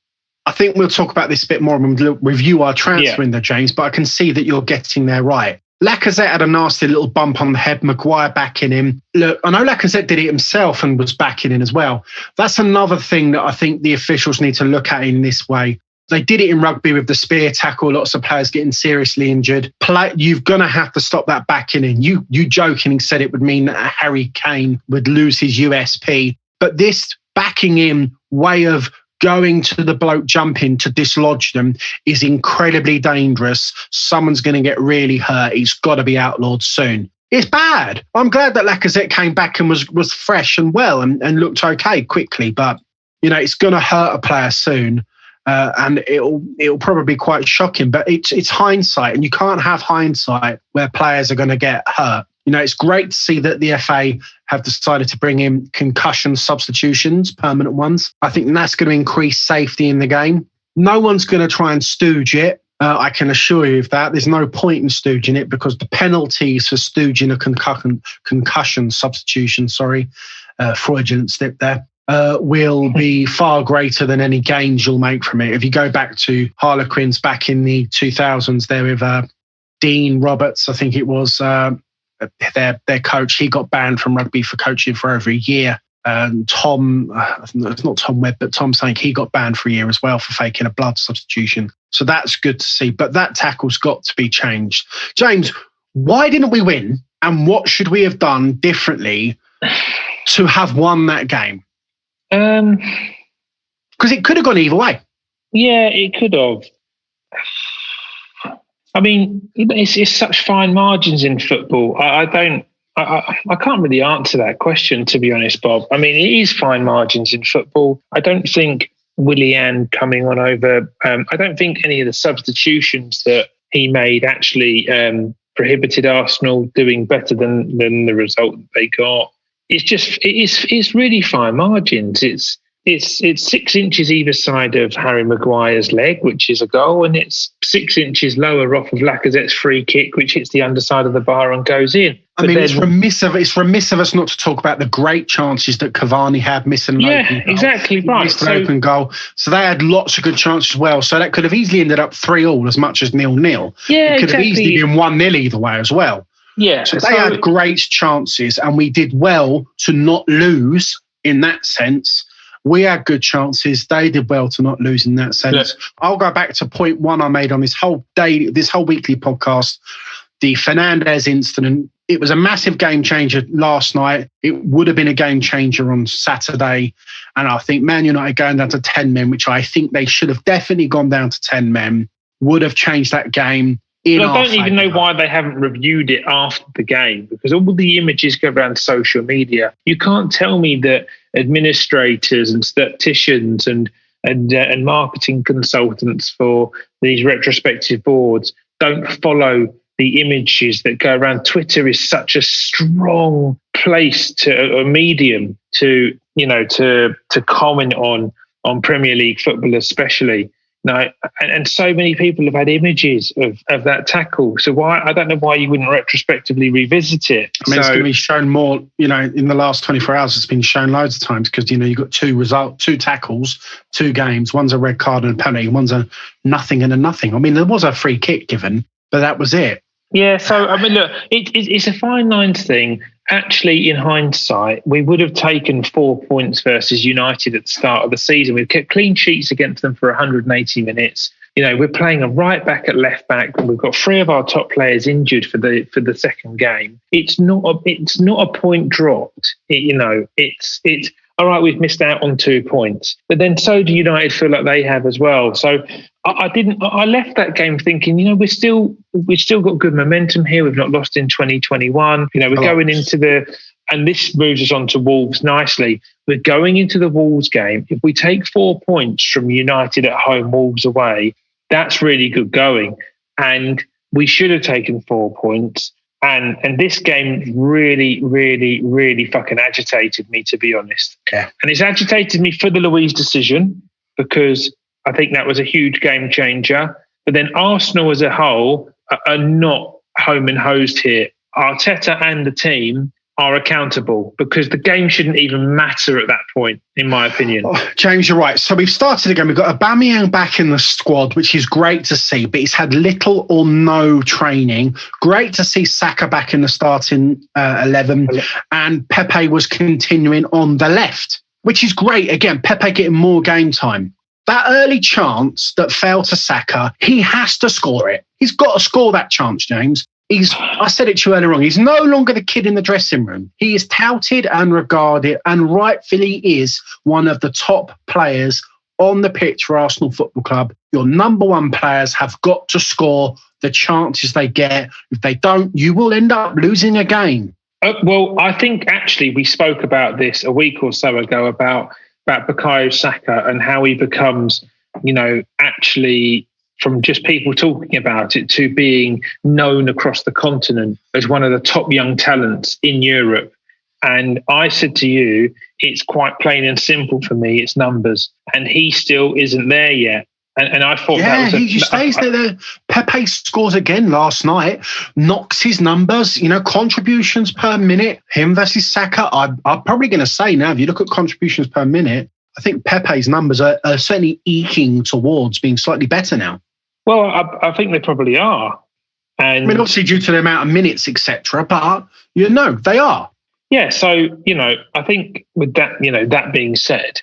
I think we'll talk about this a bit more when we review our transfer window, James, but I can see that you're getting there right. Lacazette had a nasty little bump on the head, Maguire backing him. Look, I know Lacazette did it himself and was backing in as well. That's another thing that I think the officials need to look at in this way. They did it in rugby with the spear tackle, lots of players getting seriously injured. You're going to have to stop that backing in. You joking said it would mean that Harry Kane would lose his USP. But this backing in way of going to the bloke jumping to dislodge them is incredibly dangerous. Someone's going to get really hurt. He's got to be outlawed soon. It's bad. I'm glad that Lacazette came back and was fresh and well and looked okay quickly. But, it's going to hurt a player soon. And it'll probably be quite shocking, but it's hindsight, and you can't have hindsight where players are going to get hurt. It's great to see that the FA have decided to bring in concussion substitutions, permanent ones. I think that's going to increase safety in the game. No one's going to try and stooge it. I can assure you of that. There's no point in stooging it because the penalties for stooging a concussion substitution, fraudulent slip there, will be far greater than any gains you'll make from it. If you go back to Harlequins back in the 2000s, there with Dean Roberts, I think it was their coach. He got banned from rugby for coaching for over a year. Tom, it's not Tom Webb, but Tom saying he got banned for a year as well for faking a blood substitution. So that's good to see. But that tackle's got to be changed. James, why didn't we win? And what should we have done differently to have won that game? Because it could have gone either way. Yeah, it could have. I mean, it's such fine margins in football. I can't really answer that question, to be honest, Bob. I mean, it is fine margins in football. I don't think Willian coming on over, I don't think any of the substitutions that he made actually prohibited Arsenal doing better than the result that they got. It's really fine margins. It's 6 inches either side of Harry Maguire's leg, which is a goal, and it's 6 inches lower off of Lacazette's free kick, which hits the underside of the bar and goes in. It's remiss of us not to talk about the great chances that Cavani had missing an open goal. Exactly right. Missed an open goal. So they had lots of good chances as well. So that could have easily ended up 3-3 as much as 0-0. Yeah, it could have easily been 1-0 either way as well. Yeah. So they had great chances, and we did well to not lose in that sense. We had good chances. They did well to not lose in that sense. Yeah. I'll go back to point one I made on this whole weekly podcast, the Fernandes incident. It was a massive game changer last night. It would have been a game changer on Saturday. And I think Man United going down to 10 men, which I think they should have definitely gone down to 10 men, would have changed that game. I don't even know why they haven't reviewed it after the game, because all the images go around social media. You can't tell me that administrators and statisticians and and marketing consultants for these retrospective boards don't follow the images that go around. Twitter is such a strong place a medium to comment on Premier League football, especially. No, and so many people have had images of that tackle. So I don't know why you wouldn't retrospectively revisit it. I mean, it's going to be shown more, in the last 24 hours, it's been shown loads of times because, you've got two tackles, 2 games. One's a red card and a penalty. One's a nothing and a nothing. I mean, there was a free kick given, but that was it. Yeah, so, I mean, look, it's a fine lines thing. Actually, in hindsight, we would have taken 4 points versus United at the start of the season. We've kept clean sheets against them for 180 minutes. We're playing a right back at left back. We've got 3 of our top players injured for the second game. It's not a point dropped. It's all right. We've missed out on 2 points, but then so do United feel like they have as well. So I left that game thinking, we've still got good momentum here. We've not lost in 2021. We're going into and this moves us on to Wolves nicely. We're going into the Wolves game. If we take 4 points from United at home, Wolves away, that's really good going. And we should have taken 4 points. And this game really, really, really fucking agitated me, to be honest. Yeah. And it's agitated me for the Luiz decision because I think that was a huge game changer. But then Arsenal as a whole are not home and hosed here. Arteta and the team are accountable because the game shouldn't even matter at that point, in my opinion. Oh, James, you're right. So we've started again. We've got Aubameyang back in the squad, which is great to see, but he's had little or no training. Great to see Saka back in the starting 11, and Pepe was continuing on the left, which is great. Again, Pepe getting more game time. That early chance that fell to Saka, he has to score it. He's got to score that chance, James. I said it to you earlier on, he's no longer the kid in the dressing room. He is touted and regarded and rightfully is one of the top players on the pitch for Arsenal Football Club. Your number one players have got to score the chances they get. If they don't, you will end up losing a game. Well, I think actually we spoke about this a week or so ago about Bukayo Saka and how he becomes, actually from just people talking about it to being known across the continent as one of the top young talents in Europe. And I said to you, it's quite plain and simple for me. It's numbers. And he still isn't there yet. And I thought that was... he stays there. Pepe scores again last night, knocks his numbers, contributions per minute. Him versus Saka, I'm probably going to say now, if you look at contributions per minute, I think Pepe's numbers are certainly eking towards being slightly better now. Well, I think they probably are. And I mean, obviously due to the amount of minutes, etc., but, they are. Yeah, so, I think with that, that being said,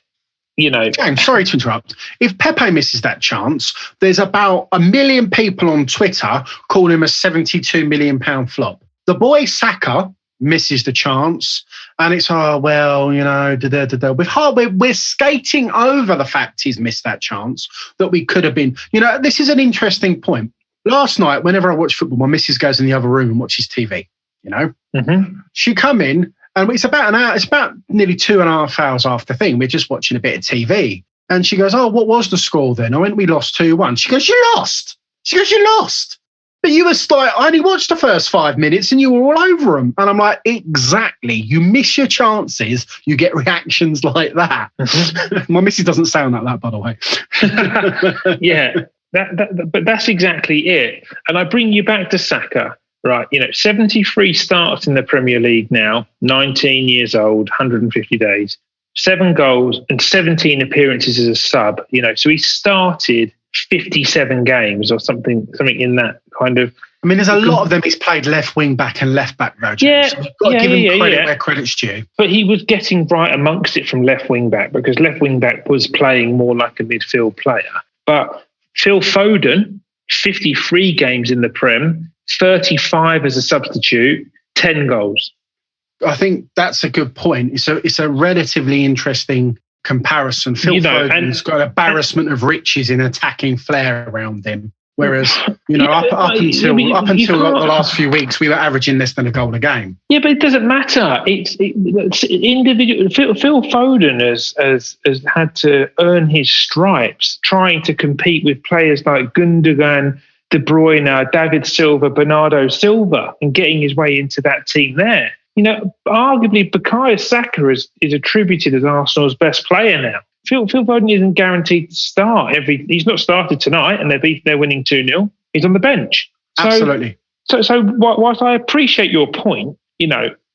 James, sorry to interrupt. If Pepe misses that chance, there's about 1 million people on Twitter calling him a £72 million flop. The boy Saka misses the chance, and it's we're skating over the fact he's missed that chance that we could have been. This is an interesting point. Last night, whenever I watch football, my missus goes in the other room and watches TV. She come in, and it's about an hour. It's about nearly 2.5 hours after thing. We're just watching a bit of TV, and she goes, "Oh, what was the score then?" I went, "We lost 2-1." She goes, "You lost." She goes, "You lost." But you were like, I only watched the first 5 minutes and you were all over them. And I'm like, exactly. You miss your chances, you get reactions like that. My missus doesn't sound like that, by the way. Yeah, but that's exactly it. And I bring you back to Saka, right? 73 starts in the Premier League now, 19 years old, 150 days, 7 goals and 17 appearances as a sub. So he started 57 games or something in that kind of... I mean, there's a lot of them he's played left wing back and left back, though, James. So you've got to give him credit where credit's due. But he was getting right amongst it from left wing back because left wing back was playing more like a midfield player. But Phil Foden, 53 games in the Prem, 35 as a substitute, 10 goals. I think that's a good point. It's a relatively interesting comparison. Phil Foden's got an embarrassment of riches in attacking flair around him. Whereas, up until the last few weeks, we were averaging less than a goal a game. Yeah, but it doesn't matter. It's individual. Phil Foden has had to earn his stripes trying to compete with players like Gundogan, De Bruyne, David Silva, Bernardo Silva, and getting his way into that team there. Arguably, Bukayo Saka is attributed as Arsenal's best player now. Phil Foden isn't guaranteed to start he's not started tonight, and they're winning 2-0. He's on the bench. Absolutely. So whilst I appreciate your point,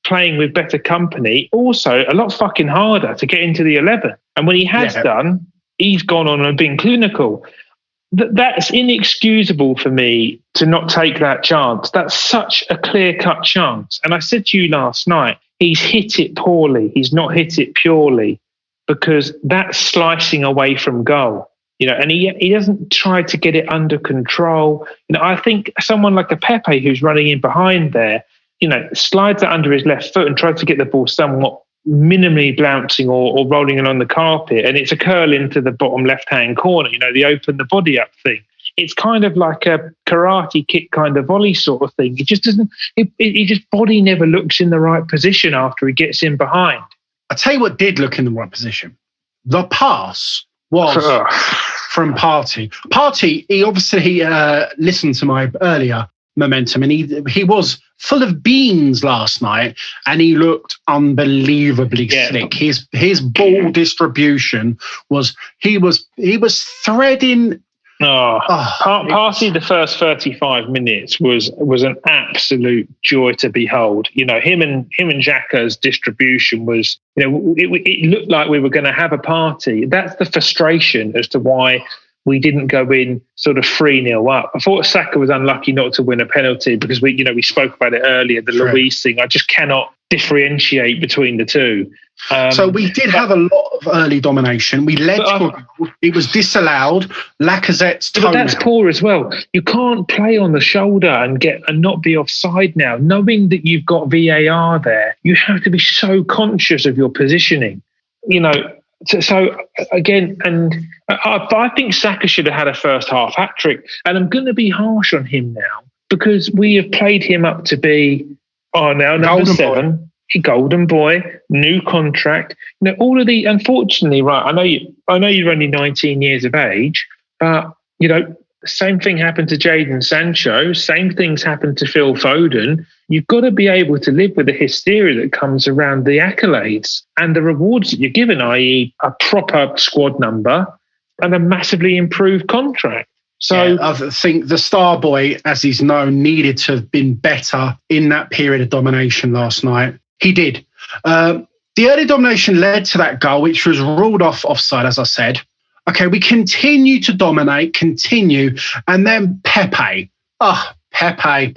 playing with better company, also a lot fucking harder to get into the 11. And when he has done, he's gone on and been clinical. That's inexcusable for me to not take that chance. That's such a clear-cut chance. And I said to you last night, he's hit it poorly. He's not hit it purely, because that's slicing away from goal, and he doesn't try to get it under control. I think someone like a Pepe who's running in behind there, slides it under his left foot and tries to get the ball somewhat minimally bouncing or rolling along the carpet, and it's a curl into the bottom left-hand corner, the open the body up thing. It's kind of like a karate kick kind of volley sort of thing. It just doesn't, his body never looks in the right position after he gets in behind. I'll tell you what did look in the right position. The pass was from Partey. Partey, he obviously listened to my earlier momentum, and he was full of beans last night, and he looked unbelievably slick. His ball distribution was he was xthreading. Partey, the first 35 minutes was an absolute joy to behold. Him and Xhaka's distribution was, it looked like we were going to have a party. That's the frustration as to why we didn't go in sort of 3-0 up. I thought Saka was unlucky not to win a penalty because we spoke about it earlier, the Luis thing. I just cannot differentiate between the two. So we did have a lot of early domination. We led to a goal. It was disallowed. Lacazette's toe. But that's poor as well. You can't play on the shoulder and not be offside now. Knowing that you've got VAR there, you have to be so conscious of your positioning. So again, and I think Saka should have had a first half hat trick. And I'm going to be harsh on him now because we have played him up to be now number 7. Golden boy, new contract. All of the, unfortunately, right, I know you're only 19 years of age, but the same thing happened to Jadon Sancho, same things happened to Phil Foden. You've got to be able to live with the hysteria that comes around the accolades and the rewards that you're given, i.e. a proper squad number and a massively improved contract. So I think the star boy, as he's known, needed to have been better in that period of domination last night. He did. The early domination led to that goal, which was ruled offside, as I said. Okay, we continue to dominate, and then Pepe. Pepe.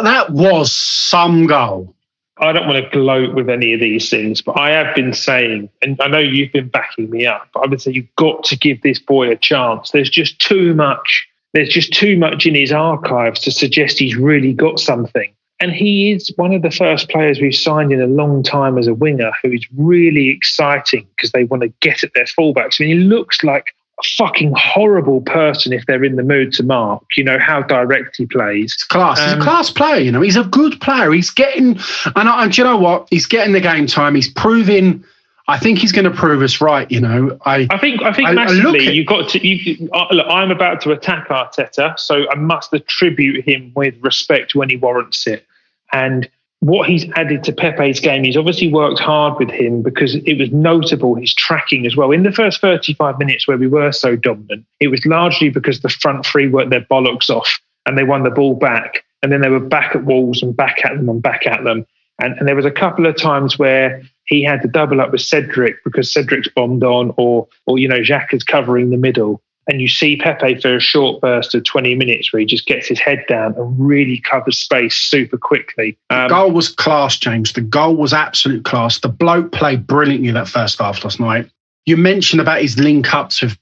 That was some goal. I don't want to gloat with any of these things, but I have been saying, and I know you've been backing me up, but I would say you've got to give this boy a chance. There's just too much in his archives to suggest he's really got something. And he is one of the first players we've signed in a long time as a winger who is really exciting because they want to get at their fullbacks. I mean, he looks like a fucking horrible person if they're in the mood to mark, how direct he plays. It's class. He's a class player, he's a good player. He's getting, and do you know what? He's getting the game time. He's proving, I think he's going to prove us right, I think massively you've got to. Look, I'm about to attack Arteta, so I must attribute him with respect when he warrants it. And what he's added to Pepe's game, he's obviously worked hard with him because it was notable his tracking as well. In the first 35 minutes where we were so dominant, it was largely because the front three worked their bollocks off and they won the ball back, and then they were back at Wolves and back at them and back at them. And there was a couple of times where he had to double up with Cedric because Cedric's bombed on or Xhaka's covering the middle. And you see Pepe for a short burst of 20 minutes where he just gets his head down and really covers space super quickly. The goal was class, James. The goal was absolute class. The bloke played brilliantly that first half last night. You mentioned about his link-ups with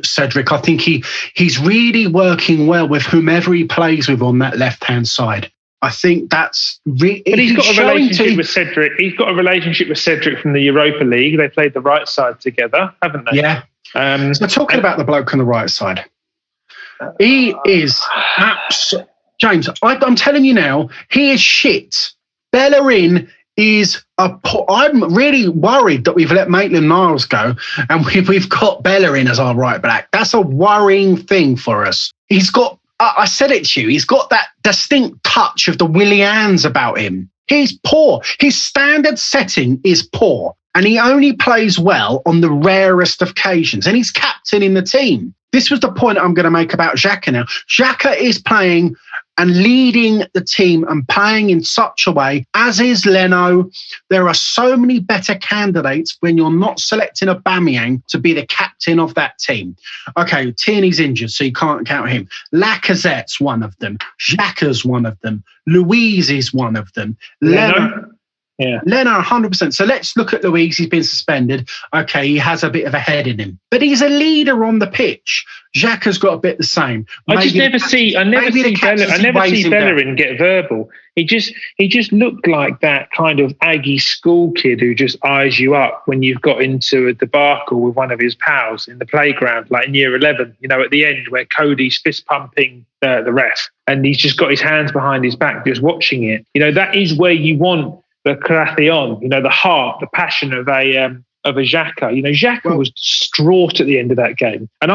Cedric. I think he's really working well with whomever he plays with on that left-hand side. I think that's really. But he's got a relationship with Cedric. He's got a relationship with Cedric from the Europa League. They played the right side together, haven't they? Yeah. So talking about the bloke on the right side, he is James. I'm telling you now, he is shit. Bellerin is I'm really worried that we've let Maitland-Niles go and we've got Bellerin as our right back. That's a worrying thing for us. He's got, I said it to you, he's got that distinct touch of the Willians about him. He's poor. His standard setting is poor and he only plays well on the rarest of occasions and he's captain in the team. This was the point I'm going to make about Xhaka now. Xhaka is playing and leading the team and playing in such a way, as is Leno. There are so many better candidates when you're not selecting Aubameyang to be the captain of that team. Okay, Tierney's injured, so you can't count him. Lacazette's one of them. Xhaka's one of them. Louise is one of them. Leno. Yeah. Leno, 100%. So let's look at Louise. He's been suspended. Okay, he has a bit of a head in him. But he's a leader on the pitch. Xhaka's got a bit the same. I never see Bellerin get verbal. He just looked like that kind of Aggie school kid who just eyes you up when you've got into a debacle with one of his pals in the playground, like in year 11, at the end where Cody's fist pumping the ref and he's just got his hands behind his back just watching it. That is where you want the Crathion, the heart, the passion of a Xhaka. Xhaka was distraught at the end of that game. And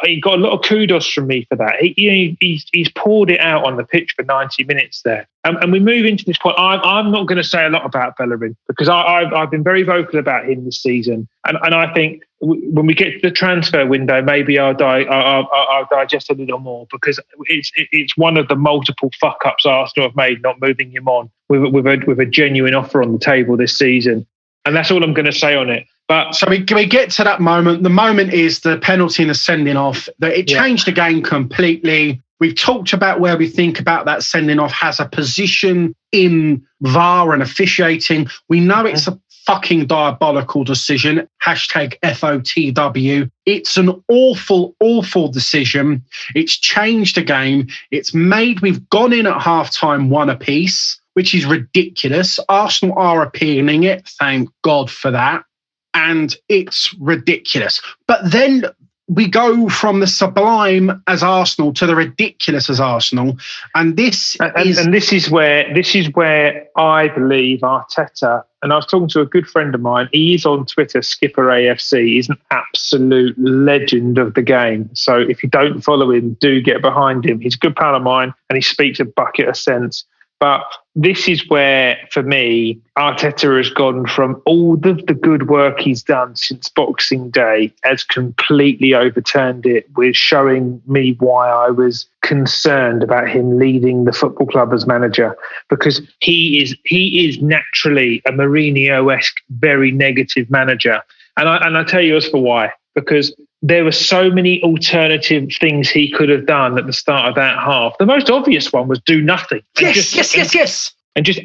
he got a lot of kudos from me for that. He's poured it out on the pitch for 90 minutes there. And we move into this point. I'm not going to say a lot about Bellerin because I've been very vocal about him this season. And I think when we get to the transfer window, maybe I'll digest a little more because it's one of the multiple fuck-ups Arsenal have made not moving him on with a genuine offer on the table this season. And that's all I'm going to say on it. But so we get to that moment. The moment is the penalty and the sending off. It changed the game completely. We've talked about where we think about that sending off has a position in VAR and officiating. We know it's a fucking diabolical decision. #FOTW. It's an awful, awful decision. It's changed the game. We've gone in at halftime 1 apiece, which is ridiculous. Arsenal are appealing it. Thank God for that. And it's ridiculous. But then we go from the sublime as Arsenal to the ridiculous as Arsenal. And this is where I believe Arteta, and I was talking to a good friend of mine, he is on Twitter, Skipper AFC. He's an absolute legend of the game. So if you don't follow him, do get behind him. He's a good pal of mine and he speaks a bucket of sense. But this is where, for me, Arteta has gone from all of the good work he's done since Boxing Day, has completely overturned it with showing me why I was concerned about him leading the football club as manager, because he is naturally a Mourinho-esque, very negative manager. And I tell you as for why, because there were so many alternative things he could have done at the start of that half. The most obvious one was do nothing. Yes. And just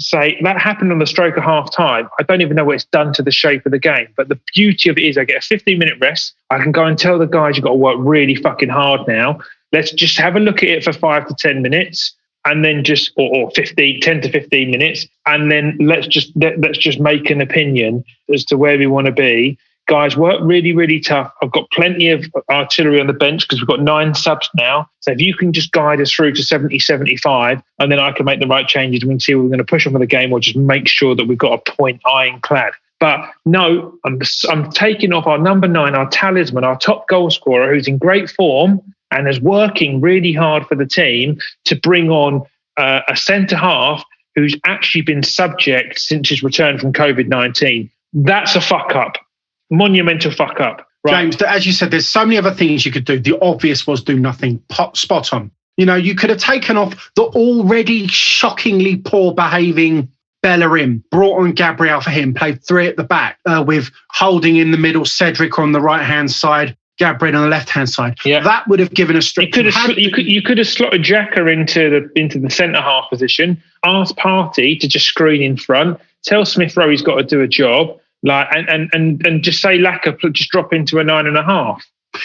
say, that happened on the stroke of half time. I don't even know what it's done to the shape of the game. But the beauty of it is I get a 15-minute rest. I can go and tell the guys you've got to work really fucking hard now. Let's just have a look at it for 5 to 10 minutes. And then or 10 to 15 minutes. And then let's just make an opinion as to where we want to be. Guys, work really, really tough. I've got plenty of artillery on the bench because we've got 9 subs now. So if you can just guide us through to 70, 75, and then I can make the right changes and we can see if we're going to push on for the game or just make sure that we've got a point ironclad. But no, I'm taking off our number 9, our talisman, our top goal scorer, who's in great form and is working really hard for the team to bring on a centre-half who's actually been subject since his return from COVID-19. That's a fuck-up. Monumental fuck up, right? James, as you said, there's so many other things you could do. The obvious was do nothing. Spot on. You could have taken off the already shockingly poor behaving Bellerin, brought on Gabriel for him, played 3 at the back with Holding in the middle, Cedric on the right hand side, Gabriel on the left hand side. Yeah. That would have given us. You could have slotted Xhaka into the centre half position. Ask Partey to just screen in front. Tell Smith Rowe he's got to do a job. And just say Laka just drop into a 9.5.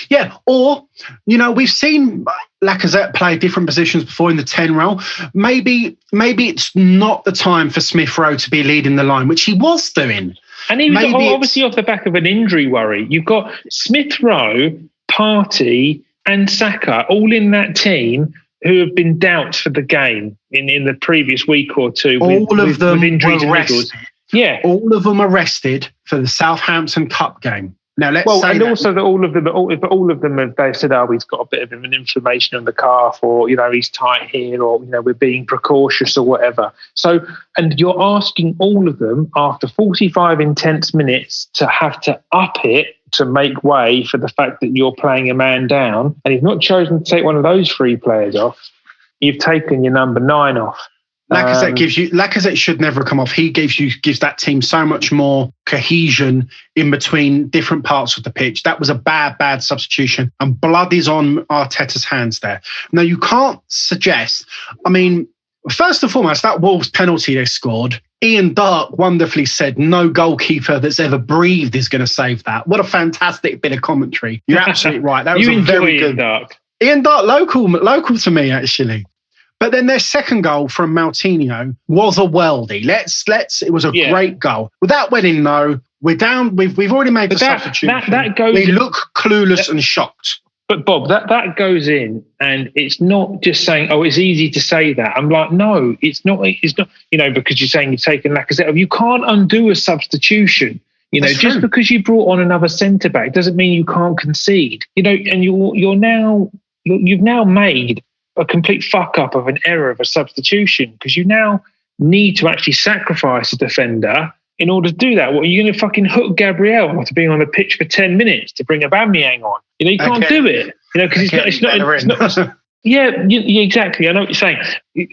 Yeah, or, we've seen Lacazette play different positions before in the 10 role. Maybe it's not the time for Smith Rowe to be leading the line, which he was doing. And he was obviously off the back of an injury worry. You've got Smith Rowe, Partey, and Saka all in that team who have been doubts for the game in the previous week or two. All of them were arrested. Yeah, all of them arrested for the Southampton Cup game. Now also that all of them they've said, he's got a bit of an inflammation on the calf, or he's tight here, or we're being precautious or whatever. So, and you're asking all of them after 45 intense minutes to have to up it to make way for the fact that you're playing a man down, and you've not chosen to take one of those 3 players off. You've taken your number 9 off. Lacazette should never come off. He gives that team so much more cohesion in between different parts of the pitch. That was a bad substitution, and blood is on Arteta's hands there. Now, you can't suggest, first and foremost, that Wolves penalty they scored, Ian Darke wonderfully said, no goalkeeper that's ever breathed is going to save that. What a fantastic bit of commentary. You're absolutely right. That was a very good. Ian Darke, local to me, actually. But then their second goal from Moutinho was a worldie. It was a great goal. Without winning, though, we're down. We've already made the substitution. That goes. We look clueless and shocked. But Bob, that goes in, and it's not just saying, it's easy to say that. I'm like, no, it's not. It's not. Because you're saying you've taken Lacazette. You can't undo a substitution. Just true. Because you brought on another centre back doesn't mean you can't concede. And you've now made a complete fuck up of an error of a substitution, because you now need to actually sacrifice a defender in order to do that. What, are you going to fucking hook Gabriel to being on the pitch for 10 minutes to bring Aubameyang on? You can't do it. Because it's not. Yeah, exactly. I know what you're saying.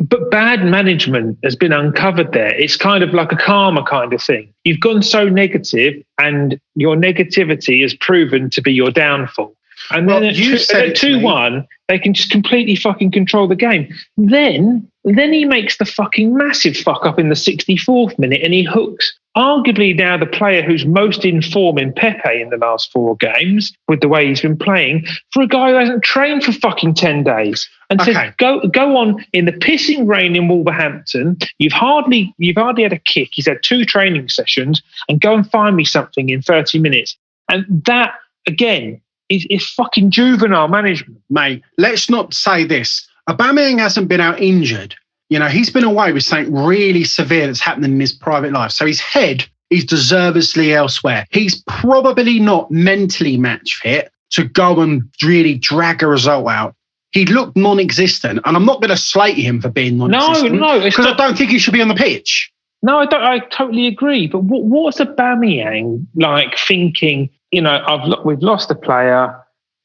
But bad management has been uncovered there. It's kind of like a karma kind of thing. You've gone so negative, and your negativity has proven to be your downfall. And then at 2-1, they can just completely fucking control the game. Then he makes the fucking massive fuck up in the 64th minute, and he hooks arguably now the player who's most in form in Pepe in the last 4 games with the way he's been playing, for a guy who hasn't trained for fucking 10 days. And said, go on in the pissing rain in Wolverhampton. You've hardly had a kick. He's had 2 training sessions, and go and find me something in 30 minutes. And that, again, is fucking juvenile management. Mate, let's not say this. Aubameyang hasn't been out injured. He's been away with something really severe that's happening in his private life. So his head is deservedly elsewhere. He's probably not mentally match fit to go and really drag a result out. He looked non-existent, and I'm not going to slate him for being non-existent. No, because I don't think he should be on the pitch. No, I don't. I totally agree. But what's Aubameyang like thinking? We've lost a player,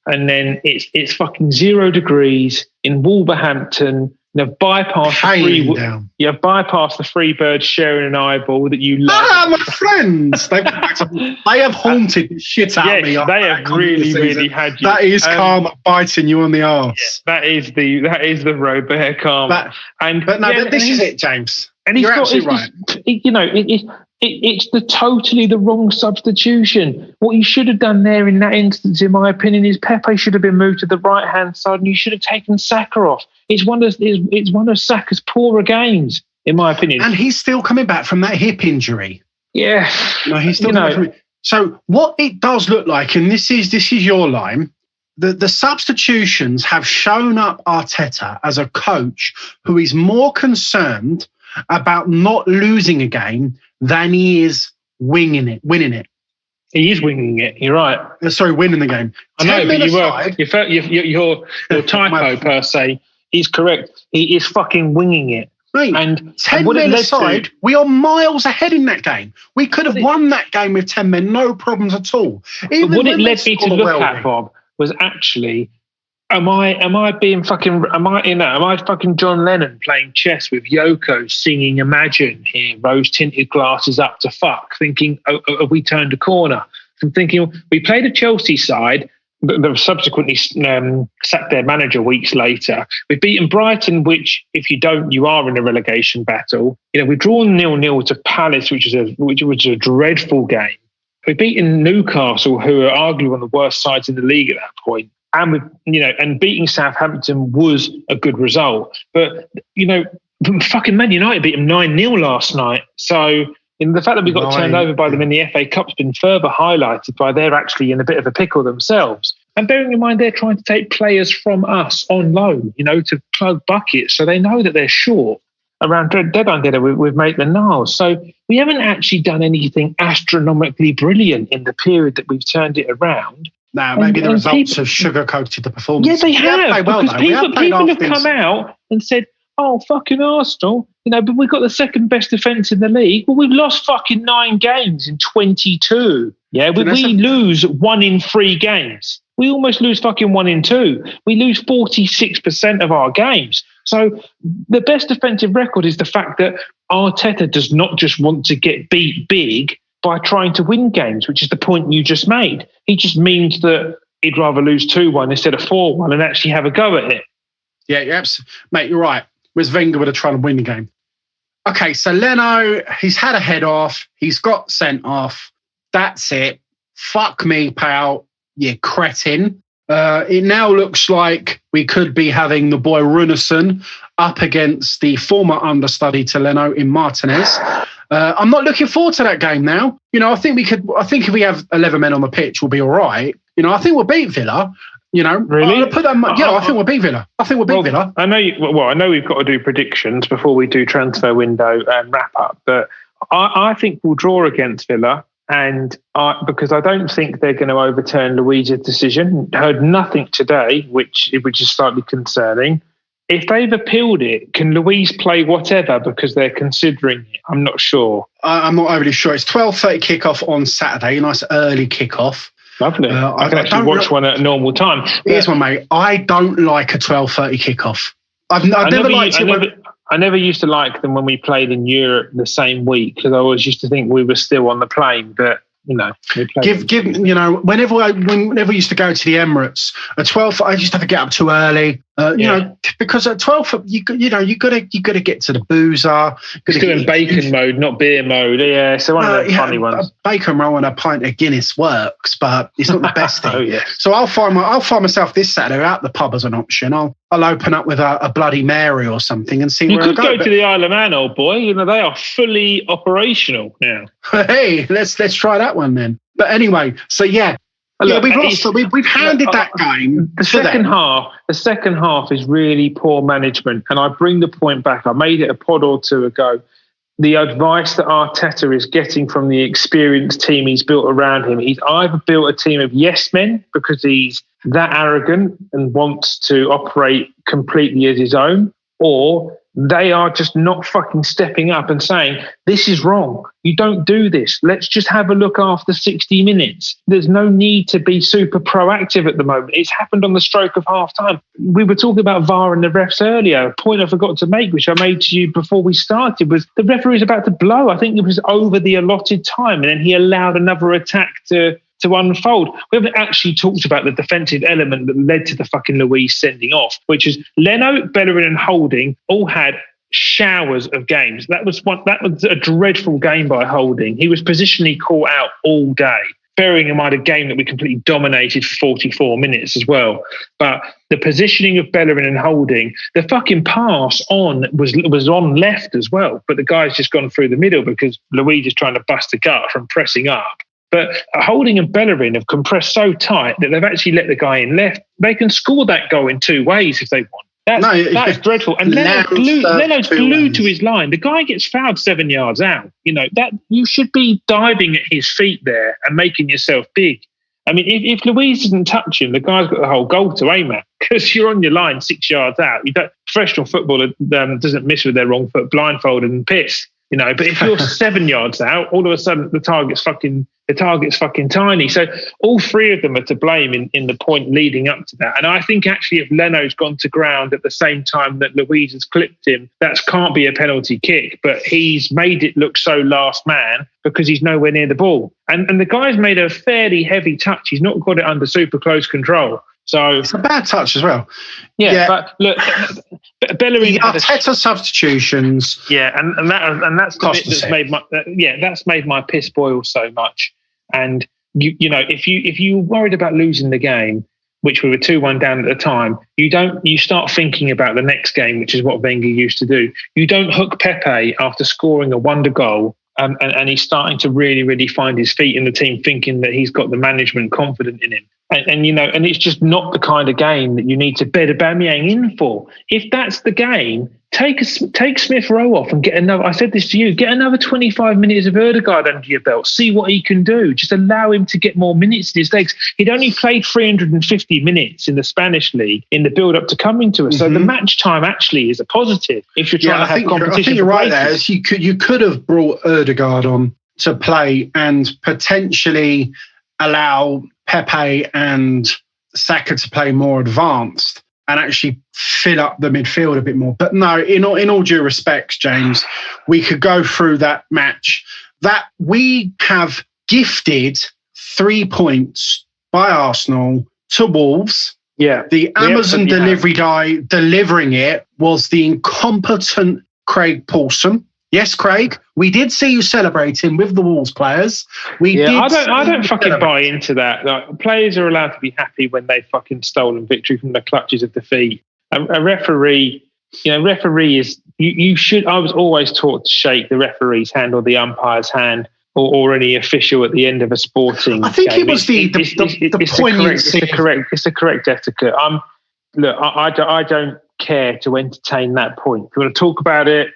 and then it's fucking 0 degrees in Wolverhampton. Bypass the free birds sharing an eyeball that you love. My friends, they have haunted the shit out of me. They have really had you. That is karma biting you on the arse. Yeah, that is the Robert karma. This is it, James. And you're absolutely right. It's totally the wrong substitution. What you should have done there in that instance, in my opinion, is Pepe should have been moved to the right-hand side, and you should have taken Saka off. It's one of Saka's poorer games, in my opinion. And he's still coming back from that hip injury. Yeah. He's still coming from it. So what it does look like, and this is your line, the substitutions have shown up Arteta as a coach who is more concerned about not losing a game than he is winning it. He is winging it. You're right. Sorry, winning the game. I know, but your typo per se is correct. He is fucking winging it. Mate, and 10 men aside, we are miles ahead in that game. We could have won that game with 10 men, no problems at all. But what it led me to look at, Bob, was actually, am I fucking John Lennon playing chess with Yoko singing Imagine here, rose tinted glasses up to fuck, thinking, have we turned a corner? I'm thinking, we played a Chelsea side that subsequently sacked their manager weeks later. We've beaten Brighton, which, if you don't, you are in a relegation battle. We've drawn 0-0 to Palace, which was a dreadful game. we've beaten Newcastle, who are arguably one of the worst sides in the league at that point. And and beating Southampton was a good result. But, fucking Man United beat them 9-0 last night. So the fact that we got turned over by them in the FA Cup's been further highlighted by they're actually in a bit of a pickle themselves. And bearing in mind, they're trying to take players from us on loan, to plug buckets. So they know that they're short. Around deadline dinner with Maitland-Niles. So we haven't actually done anything astronomically brilliant in the period that we've turned it around. No, maybe the results have sugarcoated the performance. Yeah, they have. Because people have come out and said, oh, fucking Arsenal, but we've got the second best defence in the league. Well, we've lost fucking 9 games in 22. Yeah, we lose 1 in 3 games. We almost lose fucking 1 in 2. We lose 46% of our games. So the best defensive record is the fact that Arteta does not just want to get beat big by trying to win games, which is the point you just made. He just means that he'd rather lose 2-1 instead of 4-1 and actually have a go at it. Yeah, mate, you're right. Whereas Wenger would have tried to win the game. Okay, so Leno, he's had a head off. He's got sent off. That's it. Fuck me, pal. You cretin. It now looks like we could be having the boy Runarsson up against the former understudy to Leno in Martinez. I'm not looking forward to that game now. I think if we have 11 men on the pitch, we'll be all right. I think we'll beat Villa. Really? I think we'll beat Villa. Villa. I know we've got to do predictions before we do transfer window and wrap up, but I think we'll draw against Villa. And because I don't think they're going to overturn Luiz's decision. Heard nothing today, which is slightly concerning. If they've appealed it, can Luiz play whatever because they're considering it? I'm not sure. I'm not overly sure. It's 12:30 kickoff on Saturday. A nice early kickoff. Lovely. I can actually watch one at a normal time. Here's one, mate. I don't like a 12:30 kickoff. I've never liked it. I never used to like them when we played in Europe the same week because I always used to think we were still on the plane. But we played whenever we used to go to the Emirates at 12, I used to have to get up too early. Because at 12, you gotta get to the boozer. It's good in bacon mode, not beer mode. Yeah, so one of the funny ones. A bacon roll and a pint of Guinness works, but it's not the best thing. Oh yeah. So I'll find myself this Saturday out the pub as an option. I'll open up with a Bloody Mary or something and see where I go. You could go to the Isle of Man, old boy. They are fully operational now. Hey, let's try that one then. But anyway, so yeah. Look, we've lost. We've handed that game. The second half is really poor management, and I bring the point back. I made it a pod or two ago. The advice that Arteta is getting from the experienced team he's built around him, he's either built a team of yes men because he's that arrogant and wants to operate completely as his own, or they are just not fucking stepping up and saying, this is wrong. You don't do this. Let's just have a look after 60 minutes. There's no need to be super proactive at the moment. It's happened on the stroke of half time. We were talking about VAR and the refs earlier. A point I forgot to make, which I made to you before we started, was the referee was about to blow. I think it was over the allotted time, and then he allowed another attack to unfold. We haven't actually talked about the defensive element that led to the fucking Luiz sending off, which is Leno, Bellerin and Holding all had showers of games. That was a dreadful game by Holding. He was positionally caught out all day, bearing in mind a game that we completely dominated for 44 minutes as well. But the positioning of Bellerin and Holding, the fucking pass on was on left as well, but the guy's just gone through the middle because Luiz is trying to bust a gut from pressing up. But Holding and Bellerin have compressed so tight that they've actually let the guy in left. They can score that goal in 2 ways if they want. That's dreadful. And Leno's glued to his line. The guy gets fouled 7 yards out. That you should be diving at his feet there and making yourself big. I mean, if Luiz doesn't touch him, the guy's got the whole goal to aim at because you're on your line 6 yards out. Professional footballer doesn't miss with their wrong foot, blindfolded and pissed. But if you're 7 yards out, all of a sudden the target's fucking tiny. So all 3 of them are to blame in the point leading up to that. And I think actually if Leno's gone to ground at the same time that Luiz has clipped him, that can't be a penalty kick. But he's made it look so last man because he's nowhere near the ball. And the guy's made a fairly heavy touch. He's not got it under super close control. So it's a bad touch as well. Yeah. But look, Bellerin Arteta substitutions. Yeah, and that's the bit that's made my piss boil so much. And if you were worried about losing the game, which we were 2-1 down at the time, you start thinking about the next game, which is what Wenger used to do. You don't hook Pepe after scoring a wonder goal, and he's starting to really, really find his feet in the team, thinking that he's got the management confident in him. And it's just not the kind of game that you need to bed Aubameyang in for. If that's the game, take Smith Rowe off and get another. I said this to you: get another 25 minutes of Odegaard under your belt. See what he can do. Just allow him to get more minutes in his legs. He'd only played 350 minutes in the Spanish league in the build-up to coming to us. So the match time actually is a positive if you're trying to have competition. I think you're right there. You could have brought Odegaard on to play and potentially allow Pepe and Saka to play more advanced and actually fill up the midfield a bit more. But no, in all due respects, James, we could go through that match that we have gifted 3 points by Arsenal to Wolves. Yeah. The Amazon delivery guy delivering it was the incompetent Craig Paulson. Yes, Craig, we did see you celebrating with the Wolves players. I don't fucking buy into that. Like, players are allowed to be happy when they've fucking stolen victory from the clutches of defeat. A referee, referee is you should. I was always taught to shake the referee's hand or the umpire's hand or any official at the end of a sporting. I think game. It was the poignancy. It's the correct etiquette. Look, I don't care to entertain that point. If you want to talk about it,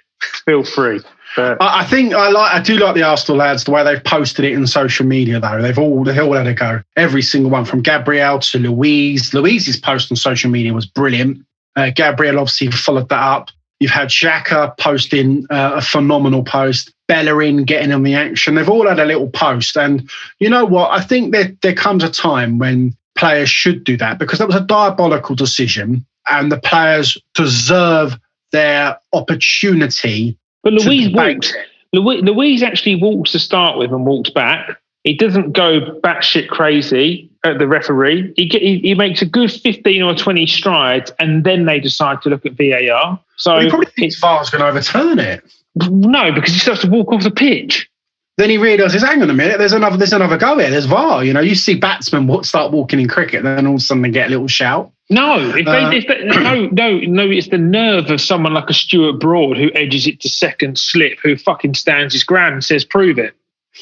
feel free. But I do like the Arsenal lads, the way they've posted it in social media, though. They've all had a go. Every single one, from Gabriel to Louise. Louise's post on social media was brilliant. Gabriel obviously followed that up. You've had Xhaka posting a phenomenal post. Bellerin getting on the action. They've all had a little post. And you know what? I think there comes a time when players should do that, because that was a diabolical decision and the players deserve their opportunity. But Louise actually walks to start with and walks back. He doesn't go batshit crazy at the referee. He makes a good 15 or 20 strides, and then they decide to look at VAR. So he probably thinks VAR's going to overturn it. No, because he starts to walk off the pitch. Then he realises, hang on a minute, there's another go here. There's VAR. You see batsmen start walking in cricket, then all of a sudden they get a little shout. No, it's the nerve of someone like a Stuart Broad who edges it to second slip, who fucking stands his ground and says, "Prove it."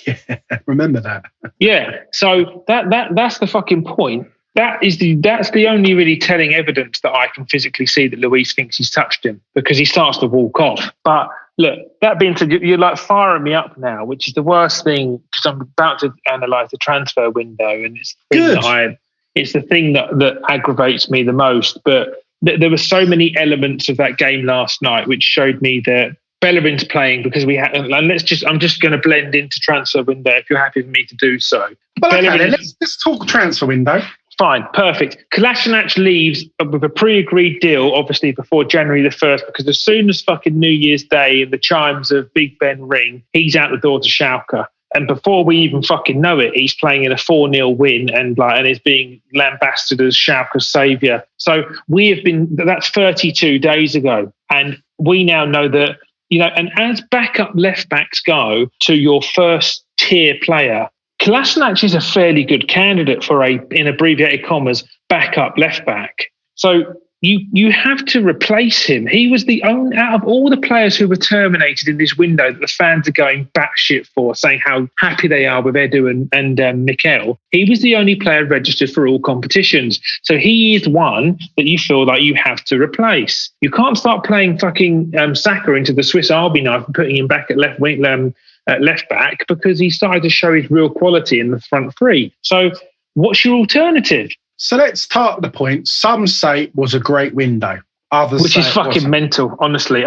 Yeah, remember that. Yeah, so that's the fucking point. That's the only really telling evidence that I can physically see that Luis thinks he's touched him, because he starts to walk off. But look, that being said, you're like firing me up now, which is the worst thing, because I'm about to analyse the transfer window, and it's the thing that aggravates me the most. But there were so many elements of that game last night which showed me that Bellerin's playing because we had. And I'm just going to blend into transfer window if you're happy for me to do so. Well, okay, let's talk transfer window. Fine, perfect. Kolasinac leaves with a pre-agreed deal, obviously before January the 1st, because as soon as fucking New Year's Day and the chimes of Big Ben ring, he's out the door to Schalke. And before we even fucking know it, he's playing in a 4-0 win and is being lambasted as Schalke's saviour. So that's 32 days ago. And we now know that, and as backup left backs go to your first tier player, Kolasinac is a fairly good candidate for in abbreviated commas, backup left back. So you have to replace him. He was the only, out of all the players who were terminated in this window that the fans are going batshit for, saying how happy they are with Edu and Mikel, he was the only player registered for all competitions. So he is one that you feel like you have to replace. You can't start playing fucking Saka into the Swiss Army knife and putting him back at left wing, left back, because he started to show his real quality in the front three. So what's your alternative? So let's start the point. Some say it was a great window. Others Which is fucking mental, honestly.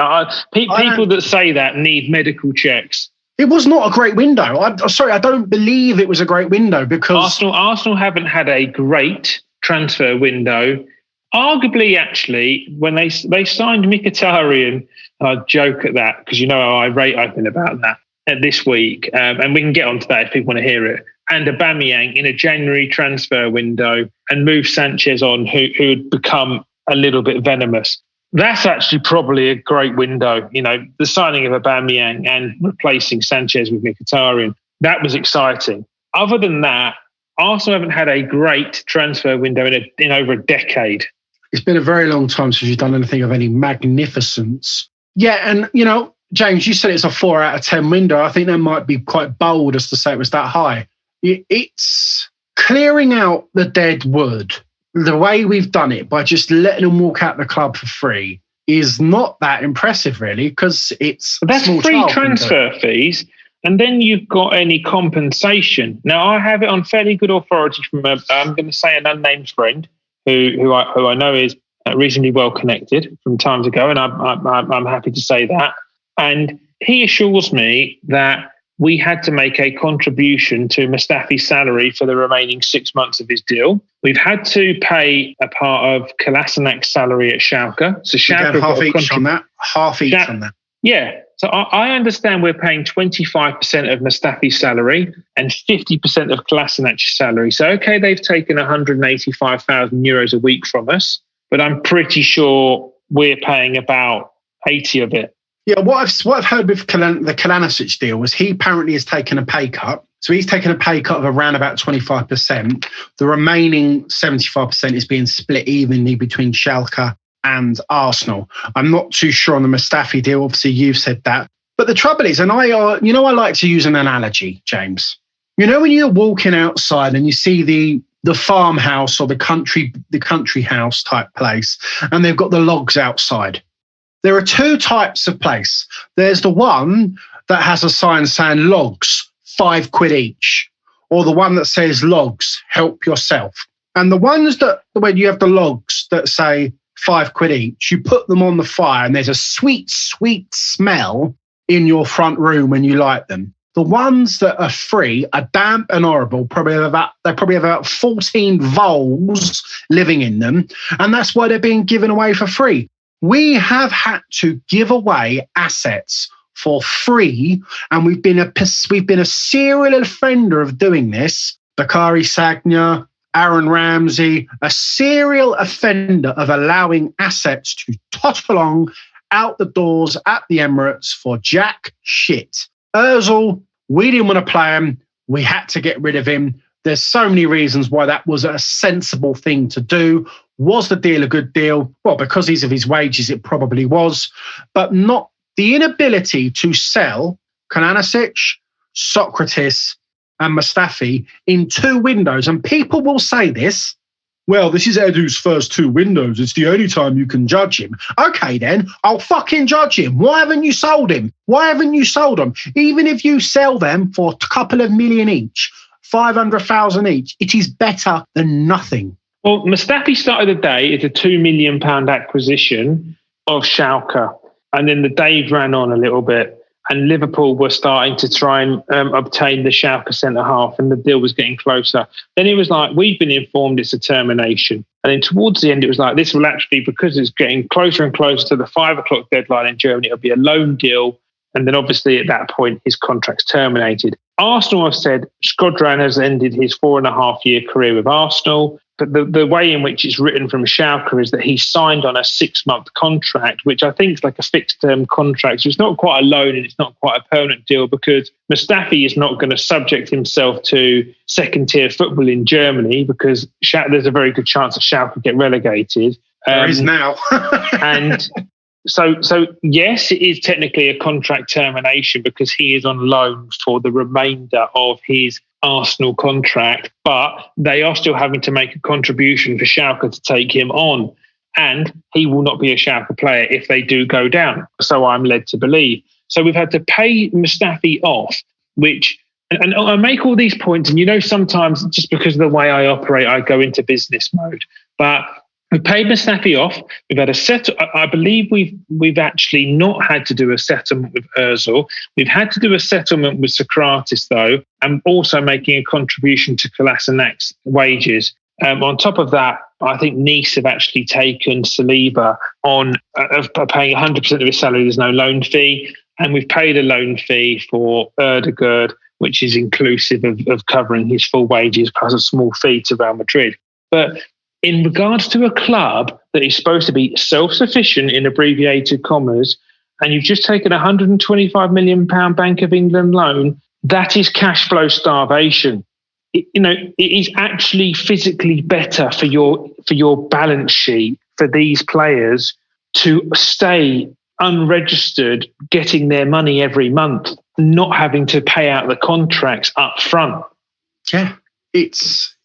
People that say that need medical checks. It was not a great window. I'm sorry, I don't believe it was a great window, because Arsenal haven't had a great transfer window. Arguably, actually, when they signed Mkhitaryan, I joke at that because how irate I've been about that this week, and we can get onto that if people want to hear it. And Aubameyang in a January transfer window, and move Sanchez on, who'd become a little bit venomous. That's actually probably a great window. The signing of Aubameyang and replacing Sanchez with Mkhitaryan, that was exciting. other than that, Arsenal haven't had a great transfer window in over a decade. It's been a very long time since you've done anything of any magnificence. Yeah, and, James, you said it's a 4 out of 10 window. I think that might be quite bold as to say it was that high. It's clearing out the dead wood. The way we've done it by just letting them walk out the club for free is not that impressive, really, because that's free transfer fees. And then you've got any compensation. Now, I have it on fairly good authority from I'm going to say an unnamed friend who I know is reasonably well connected from times ago, and I'm happy to say that. And he assures me that we had to make a contribution to Mustafi's salary for the remaining 6 months of his deal. We've had to pay a part of Kolasinac's salary at Schalke. So Schalke half each on that. Half each on that. Yeah. So I understand we're paying 25% of Mustafi's salary and 50% of Kolasinac's salary. So, okay, they've taken 185,000 euros a week from us, but I'm pretty sure we're paying about 80 of it. Yeah, what I've heard with the Kolanisic deal was he apparently has taken a pay cut. So he's taken a pay cut of around about 25%. The remaining 75% is being split evenly between Schalke and Arsenal. I'm not too sure on the Mustafi deal. Obviously, you've said that. But the trouble is, and I like to use an analogy, James. When you're walking outside and you see the farmhouse or the country house type place, and they've got the logs outside. There are two types of place. There's the one that has a sign saying logs, £5 each, or the one that says logs, help yourself. And the ones that, when you have the logs that say £5 each, you put them on the fire and there's a sweet, sweet smell in your front room when you light them. The ones that are free are damp and horrible. They probably have about 14 voles living in them. And that's why they're being given away for free. We have had to give away assets for free, and we've been a serial offender of doing this. Bakary Sagna, Aaron Ramsey, a serial offender of allowing assets to tot along out the doors at the Emirates for jack shit. Ozil, we didn't want to play him. We had to get rid of him. There's so many reasons why that was a sensible thing to do. Was the deal a good deal? Well, because of his wages, it probably was, but not the inability to sell Kolanisic, Socrates, and Mustafi in 2 windows. And people will say this, well, this is Edu's first 2 windows. It's the only time you can judge him. Okay, then, I'll fucking judge him. Why haven't you sold him? Why haven't you sold them? Even if you sell them for a couple of million each, 500,000 each, it is better than nothing. Well, Mustafi started the day as a £2 million acquisition of Schalke. And then the days ran on a little bit. And Liverpool were starting to try and obtain the Schalke centre-half, and the deal was getting closer. Then it was like, we've been informed it's a termination. And then towards the end, it was like, this will actually, because it's getting closer and closer to the 5 o'clock deadline in Germany, it'll be a loan deal. And then obviously at that point, his contract's terminated. Arsenal have said Skodran has ended his 4.5-year career with Arsenal. But the way in which it's written from Schalke is that he signed on a 6-month contract, which I think is like a fixed-term contract. So it's not quite a loan and it's not quite a permanent deal, because Mustafi is not going to subject himself to second-tier football in Germany, because there's a very good chance that Schalke get relegated. There is now. And so yes, it is technically a contract termination because he is on loan for the remainder of his Arsenal contract, but they are still having to make a contribution for Schalke to take him on, and he will not be a Schalke player if they do go down, so I'm led to believe. So we've had to pay Mustafi off, which, and I make all these points, and sometimes just because of the way I operate, I go into business mode, but we've paid Mustafi off. We've had I believe we've actually not had to do a settlement with Ozil. We've had to do a settlement with Socrates, though, and also making a contribution to Kolasinac's wages. On top of that, I think Nice have actually taken Saliba on paying 100% of his salary. There's no loan fee. And we've paid a loan fee for Erdegaard, which is inclusive of covering his full wages plus a small fee to Real Madrid. But in regards to a club that is supposed to be self-sufficient in abbreviated commas, and you've just taken a £125 million Bank of England loan, that is cash flow starvation. it is actually physically better for your balance sheet for these players to stay unregistered, getting their money every month, not having to pay out the contracts up front. Yeah, it's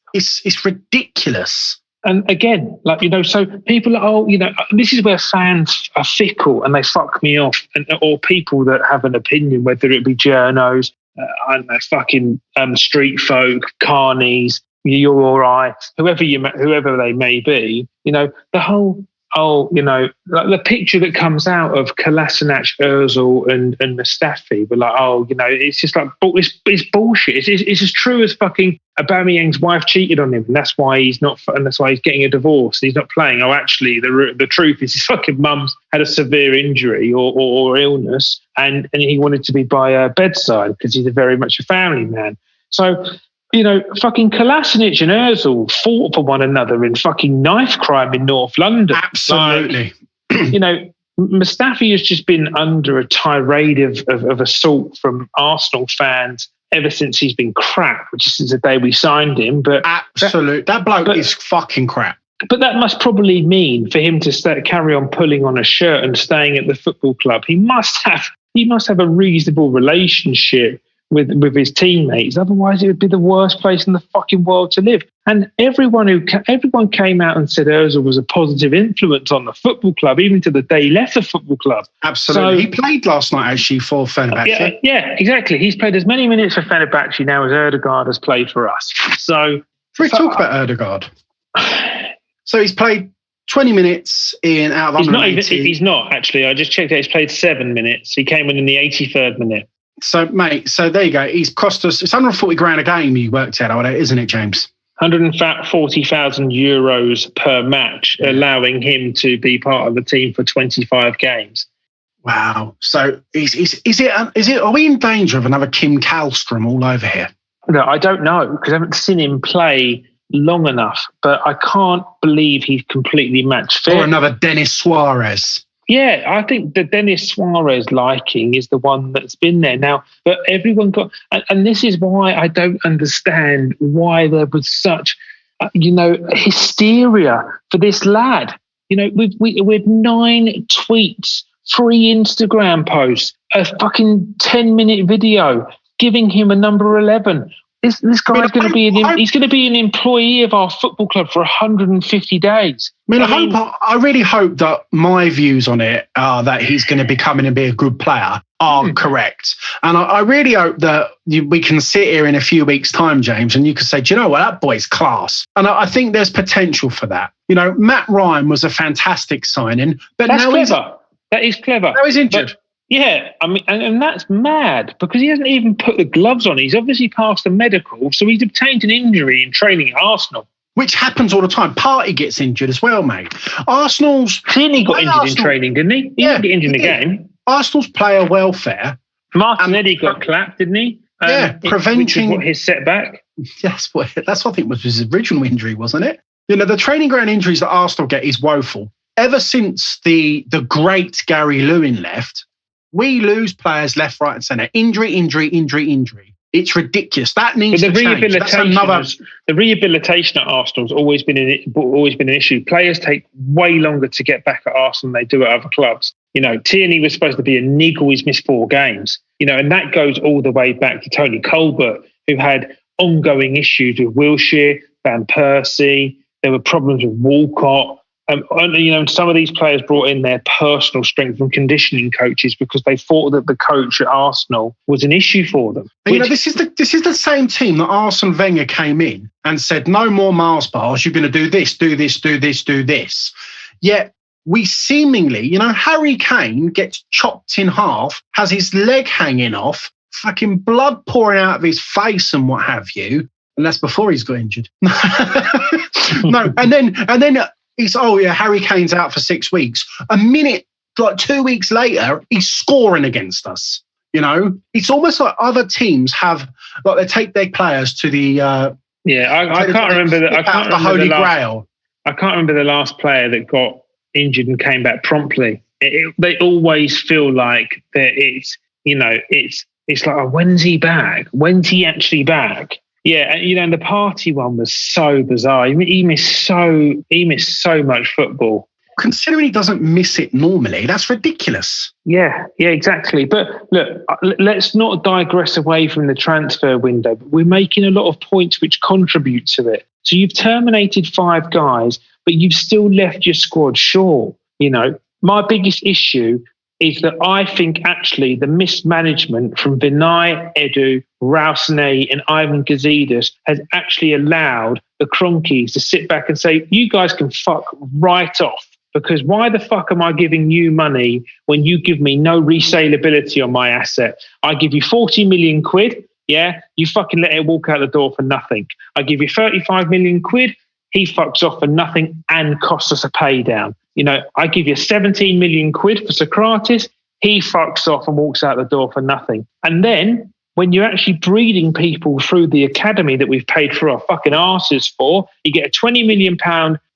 ridiculous. And again, so people are, this is where fans are fickle and they fuck me off, or people that have an opinion, whether it be journos, I don't know, fucking street folk, carnies, you're all right, whoever they may be, the whole, like the picture that comes out of Kolasinac, Ozil and Mustafi, we're like, it's just like, it's bullshit. It's as true as fucking Aubameyang's wife cheated on him, and that's why he's not, and that's why he's getting a divorce. He's not playing. Oh, actually, the truth is his fucking mum's had a severe injury or illness, and he wanted to be by her bedside because he's very much a family man. So, fucking Kolasinac and Ozil fought for one another in fucking knife crime in North London. Absolutely. Mustafi has just been under a tirade of assault from Arsenal fans ever since he's been crap, which is since the day we signed him. But that bloke is fucking crap. But that must probably mean for him to carry on pulling on a shirt and staying at the football club, he must have a reasonable relationship with his teammates. Otherwise, it would be the worst place in the fucking world to live. And everyone came out and said Ozil was a positive influence on the football club, even to the day he left the football club. Absolutely. So, he played last night, actually, for Fenerbahce. Yeah, exactly. He's played as many minutes for Fenerbahce now as Ødegaard has played for us. So, we talk about Ødegaard. So he's played 20 minutes out of 180. He's not, actually. I just checked out. He's played 7 minutes. He came in the 83rd minute. So, mate, there you go. He's cost us, it's 140 grand a game you worked out, isn't it, James? 140,000 euros per match, allowing him to be part of the team for 25 games. Wow. So are we in danger of another Kim Kallstrom all over here? No, I don't know, because I haven't seen him play long enough, but I can't believe he's completely match fit. Or another Denis Suarez. Yeah, I think the Denis Suarez liking is the one that's been there now. But everyone got, and this is why I don't understand why there was such, hysteria for this lad. With 9 tweets, 3 Instagram posts, a fucking 10-minute video giving him a number 11. This guy's going to be he's going to be an employee of our football club for 150 days. I really hope that my views on it are that he's going to be coming and be a good player are correct. And I really hope that we can sit here in a few weeks' time, James, and you can say, do you know what, that boy's class. And I think there's potential for that. Matt Ryan was a fantastic signing, but that's clever. That is clever. Now he's injured. Yeah, I mean, and that's mad because he hasn't even put the gloves on. He's obviously passed the medical, so he's obtained an injury in training at Arsenal. Which happens all the time. Partey gets injured as well, mate. Tierney got injured in training, didn't he? He didn't get injured in the game. Arsenal's player welfare. Martinelli got clapped, didn't he? Preventing his setback. That's what I think was his original injury, wasn't it? The training ground injuries that Arsenal get is woeful. Ever since the great Gary Lewin left, we lose players left, right, and centre. Injury. It's ridiculous. That needs to change. The rehabilitation at Arsenal's always been an issue. Players take way longer to get back at Arsenal than they do at other clubs. Tierney was supposed to be a niggle. He's missed 4 games. And that goes all the way back to Tony Colbert, who had ongoing issues with Wilshere, Van Persie. There were problems with Walcott. Some of these players brought in their personal strength and conditioning coaches because they thought that the coach at Arsenal was an issue for them. This is the same team that Arsene Wenger came in and said, no more Mars bars, you're going to do this, do this, do this, do this. Yet we seemingly, Harry Kane gets chopped in half, has his leg hanging off, fucking blood pouring out of his face and what have you. And that's before he's got injured. No, and then Harry Kane's out for 6 weeks. A minute, 2 weeks later, he's scoring against us. It's almost like other teams have, they take their players to the. I can't remember that. I can't remember the Holy Grail. I can't remember the last player that got injured and came back promptly. They always feel like that it's like, when's he back? When's he actually back? Yeah, and the party one was so bizarre. He missed so much football. Considering he doesn't miss it normally, that's ridiculous. Yeah, exactly. But look, let's not digress away from the transfer window. But we're making a lot of points which contribute to it. So you've terminated 5 guys, but you've still left your squad short. My biggest issue is that I think actually the mismanagement from Vinay, Edu, Roussenet and Ivan Gazidis has actually allowed the Cronkies to sit back and say, you guys can fuck right off. Because why the fuck am I giving you money when you give me no resaleability on my asset? I give you 40 million quid, yeah? You fucking let it walk out the door for nothing. I give you 35 million quid, he fucks off for nothing and costs us a pay down. I give you 17 million quid for Socrates, he fucks off and walks out the door for nothing. And then when you're actually breeding people through the academy that we've paid for our fucking arses for, you get a £20 million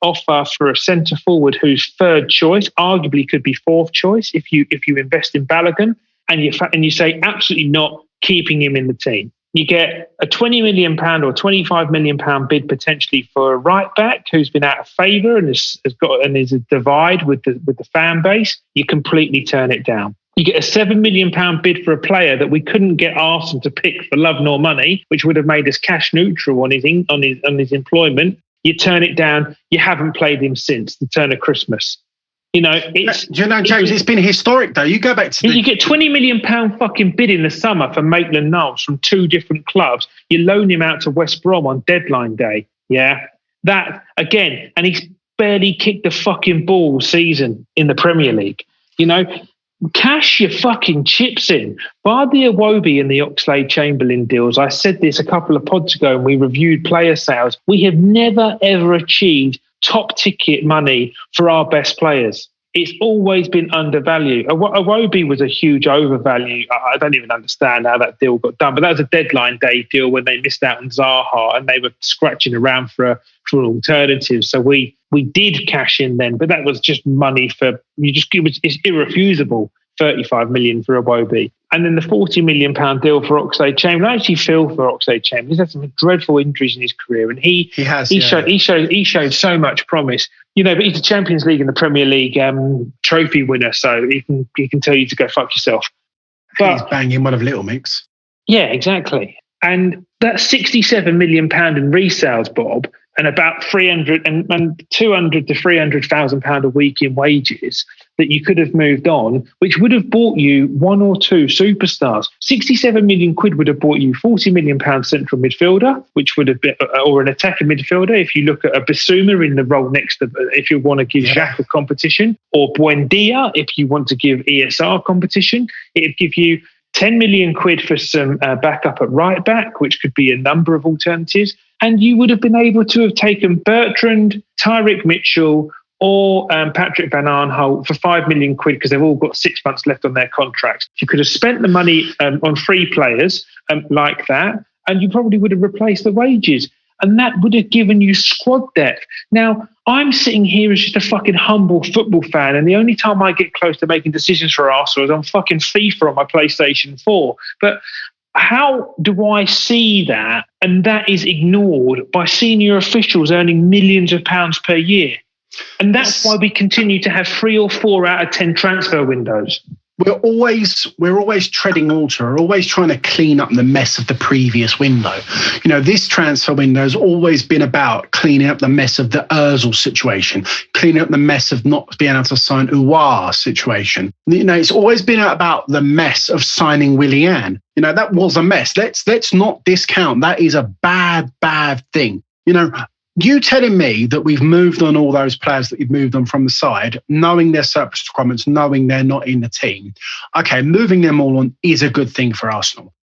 offer for a centre forward who's 3rd choice, arguably could be 4th choice if you invest in Balogun, and you say absolutely not keeping him in the team. You get a £20 million or £25 million bid potentially for a right back who's been out of favour and is a divide with the fan base. You completely turn it down. You get a £7 million bid for a player that we couldn't get Arsenal to pick for love nor money, which would have made us cash neutral on his employment. You turn it down. You haven't played him since the turn of Christmas. James, it's been historic though. You go back to you get £20 million fucking bid in the summer for Maitland-Niles from 2 different clubs. You loan him out to West Brom on deadline day. Yeah, that again, and he's barely kicked the fucking ball season in the Premier League. Cash your fucking chips in. Bar the Iwobi and the Oxlade-Chamberlain deals. I said this a couple of pods ago and we reviewed player sales. We have never, ever achieved top ticket money for our best players. It's always been undervalued. Iwobi was a huge overvalue. I don't even understand how that deal got done, but that was a deadline day deal when they missed out on Zaha and they were scratching around for an alternative. So we did cash in then, but that was just money it's irrefusable. 35 million for Iwobi. And then the 40 million pound deal for Oxlade-Chamberlain. I actually feel for Oxlade-Chamberlain. He's had some dreadful injuries in his career, and he showed so much promise. But he's the Champions League and the Premier League trophy winner, so he can tell you to go fuck yourself. But he's banging one of Little Mix. Yeah, exactly. And that's 67 million pound in resales, Bob, and about 300 and 200 to 300,000 pound a week in wages that you could have moved on, which would have bought you 1 or 2 superstars. 67 million quid would have bought you 40 million pound central midfielder, which would have been, or an attacking midfielder. If you look at a Bissouma in the role next to, if you want to give Xhaka competition, or Buendia, if you want to give ESR competition, it'd give you 10 million quid for some backup at right back, which could be a number of alternatives. And you would have been able to have taken Bertrand, Tyrick Mitchell, or Patrick Van Aanholt for 5 million quid because they've all got 6 months left on their contracts. You could have spent the money on free players like that, and you probably would have replaced the wages. And that would have given you squad depth. Now, I'm sitting here as just a fucking humble football fan, and the only time I get close to making decisions for Arsenal is on fucking FIFA on my PlayStation 4. But how do I see that? And that is ignored by senior officials earning millions of pounds per year. And that's why we continue to have 3 or 4 out of 10 transfer windows. We're always treading water. We're always trying to clean up the mess of the previous window. This transfer window has always been about cleaning up the mess of the Ozil situation, cleaning up the mess of not being able to sign Uwa situation. It's always been about the mess of signing Willian. That was a mess. Let's not discount. That is a bad thing. You telling me that we've moved on all those players that you've moved on from the side, knowing their surplus requirements, knowing they're not in the team. Okay, moving them all on is a good thing for Arsenal.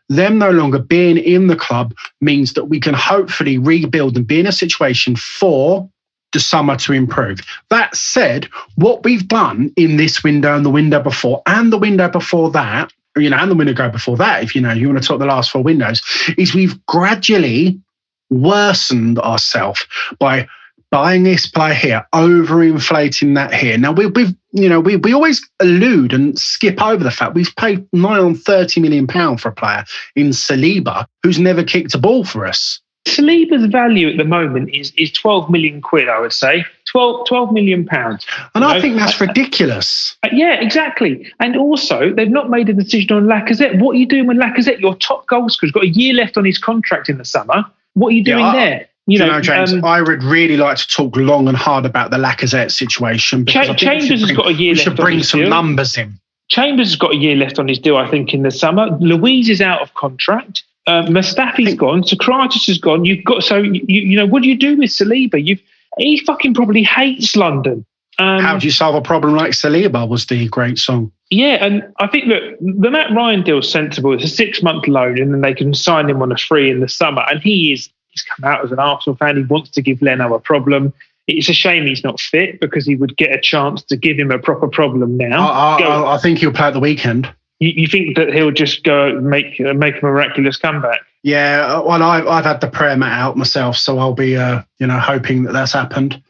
Them no longer being in the club means that we can hopefully rebuild and be in a situation for the summer to improve. That said, what we've done in this window and the window before and the window before that, and the window before that, if you want to talk the last 4 windows, is we've gradually worsened ourselves by buying this player here, overinflating that here. Now we always allude and skip over the fact we've paid nigh on £30 million for a player in Saliba who's never kicked a ball for us. Saliba's value at the moment is 12 million quid, I would say. 12 million pounds. And I think that's ridiculous. Yeah, exactly. And also, they've not made a decision on Lacazette. What are you doing with Lacazette? Your top goal scorer's got a year left on his contract in the summer. What are you doing there? James, I would really like to talk long and hard about the Lacazette situation. Chambers has got a year left. We should bring some numbers in. Chambers has got a year left on his deal, I think, in the summer. Louise is out of contract. Mustafi's gone. Socrates has gone. You've got what do you do with Saliba? He fucking probably hates London. How do you solve a problem like Saliba was the great song. Yeah, and I think that the Matt Ryan deal's sensible. It's a 6-month loan, and then they can sign him on a free in the summer. And he's come out as an Arsenal fan. He wants to give Leno a problem. It's a shame he's not fit because he would get a chance to give him a proper problem now. I think he'll play at the weekend. You think that he'll just go make a miraculous comeback? Yeah, well, I've had the prayer mat out myself, so I'll be, hoping that that's happened.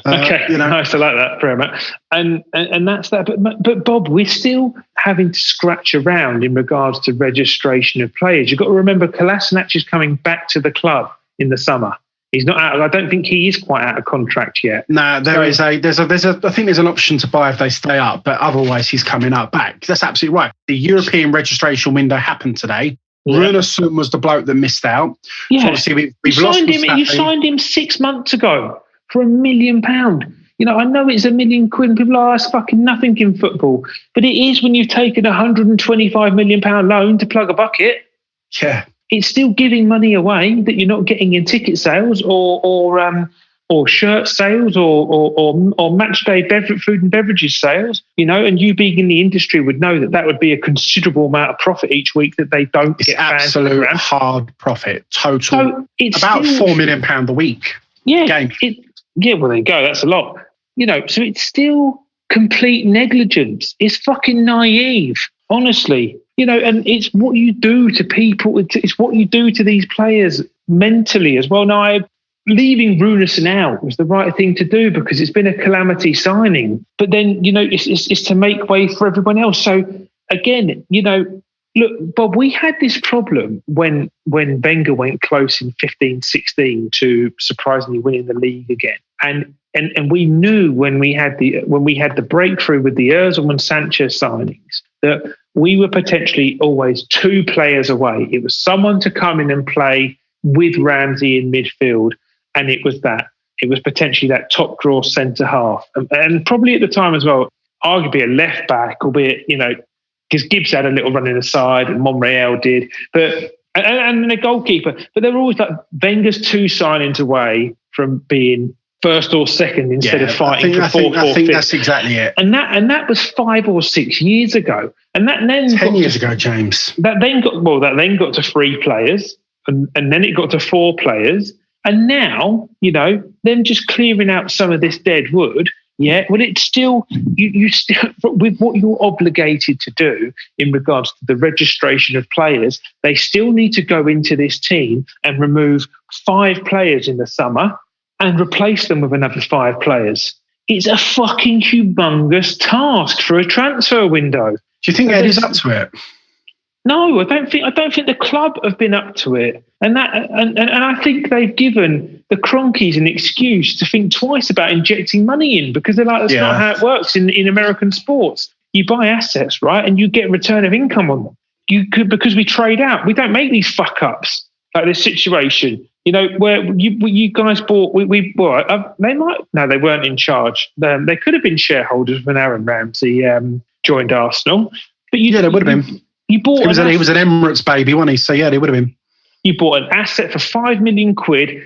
Okay, nice. I like that prayer mat, and that's that. But Bob, we're still having to scratch around in regards to registration of players. You've got to remember, Kolasinac is coming back to the club in the summer. He's not out. I don't think he is quite out of contract yet. No, I think there's an option to buy if they stay up, but otherwise he's coming up back. That's absolutely right. The European registration window happened today. Yeah. Runarsson was the bloke that missed out. Yeah, so obviously we've lost him. You signed him 6 months ago for £1 million. I know it's £1 million quid, and people are, that's fucking nothing in football, but it is when you've taken £125 million loan to plug a bucket. Yeah. It's still giving money away that you're not getting in ticket sales or shirt sales or match day food and beverages sales, and you being in the industry would know that would be a considerable amount of profit each week that they don't get. Absolute hard profit total. So it's about £4 million a week. Yeah. Game. Well, there you go. That's a lot. So it's still complete negligence. It's fucking naive, honestly. And it's what you do to people. It's what you do to these players mentally as well. Now, leaving Runarsson out was the right thing to do because it's been a calamity signing. But then, it's to make way for everyone else. So again, look, Bob, we had this problem when Wenger went close in 15-16 to surprisingly winning the league again. And we knew when we had the breakthrough with the Özil and Sanchez signings that we were potentially always 2 players away. It was someone to come in and play with Ramsey in midfield, and it was potentially that top draw centre half, and probably at the time as well, arguably a left back, albeit because Gibbs had a little run in the side and Monreal did, but and the goalkeeper. But they were always like Wenger's 2 signings away from being first or second instead of fighting for fourth or fifth. I think that's exactly it. And that was 5 or 6 years ago. And that then 10 years ago, James. That then got to 3 players, and then it got to 4 players. And now, them just clearing out some of this dead wood. Yeah, well, it's still you still with what you're obligated to do in regards to the registration of players. They still need to go into this team and remove 5 players in the summer and replace them with another 5 players. It's a fucking humongous task for a transfer window. Do you think Ed is up to it? No, I don't think the club have been up to it. And I think they've given the Cronkies an excuse to think twice about injecting money in, because they're like, that's not how it works in American sports. You buy assets, right, and you get a return of income on them. Because we trade out. We don't make these fuck ups like this situation. Where you guys bought, they weren't in charge. They could have been shareholders when Aaron Ramsey joined Arsenal. But they would have been. You bought. He was an Emirates baby, wasn't he? So they would have been. You bought an asset for £5 million.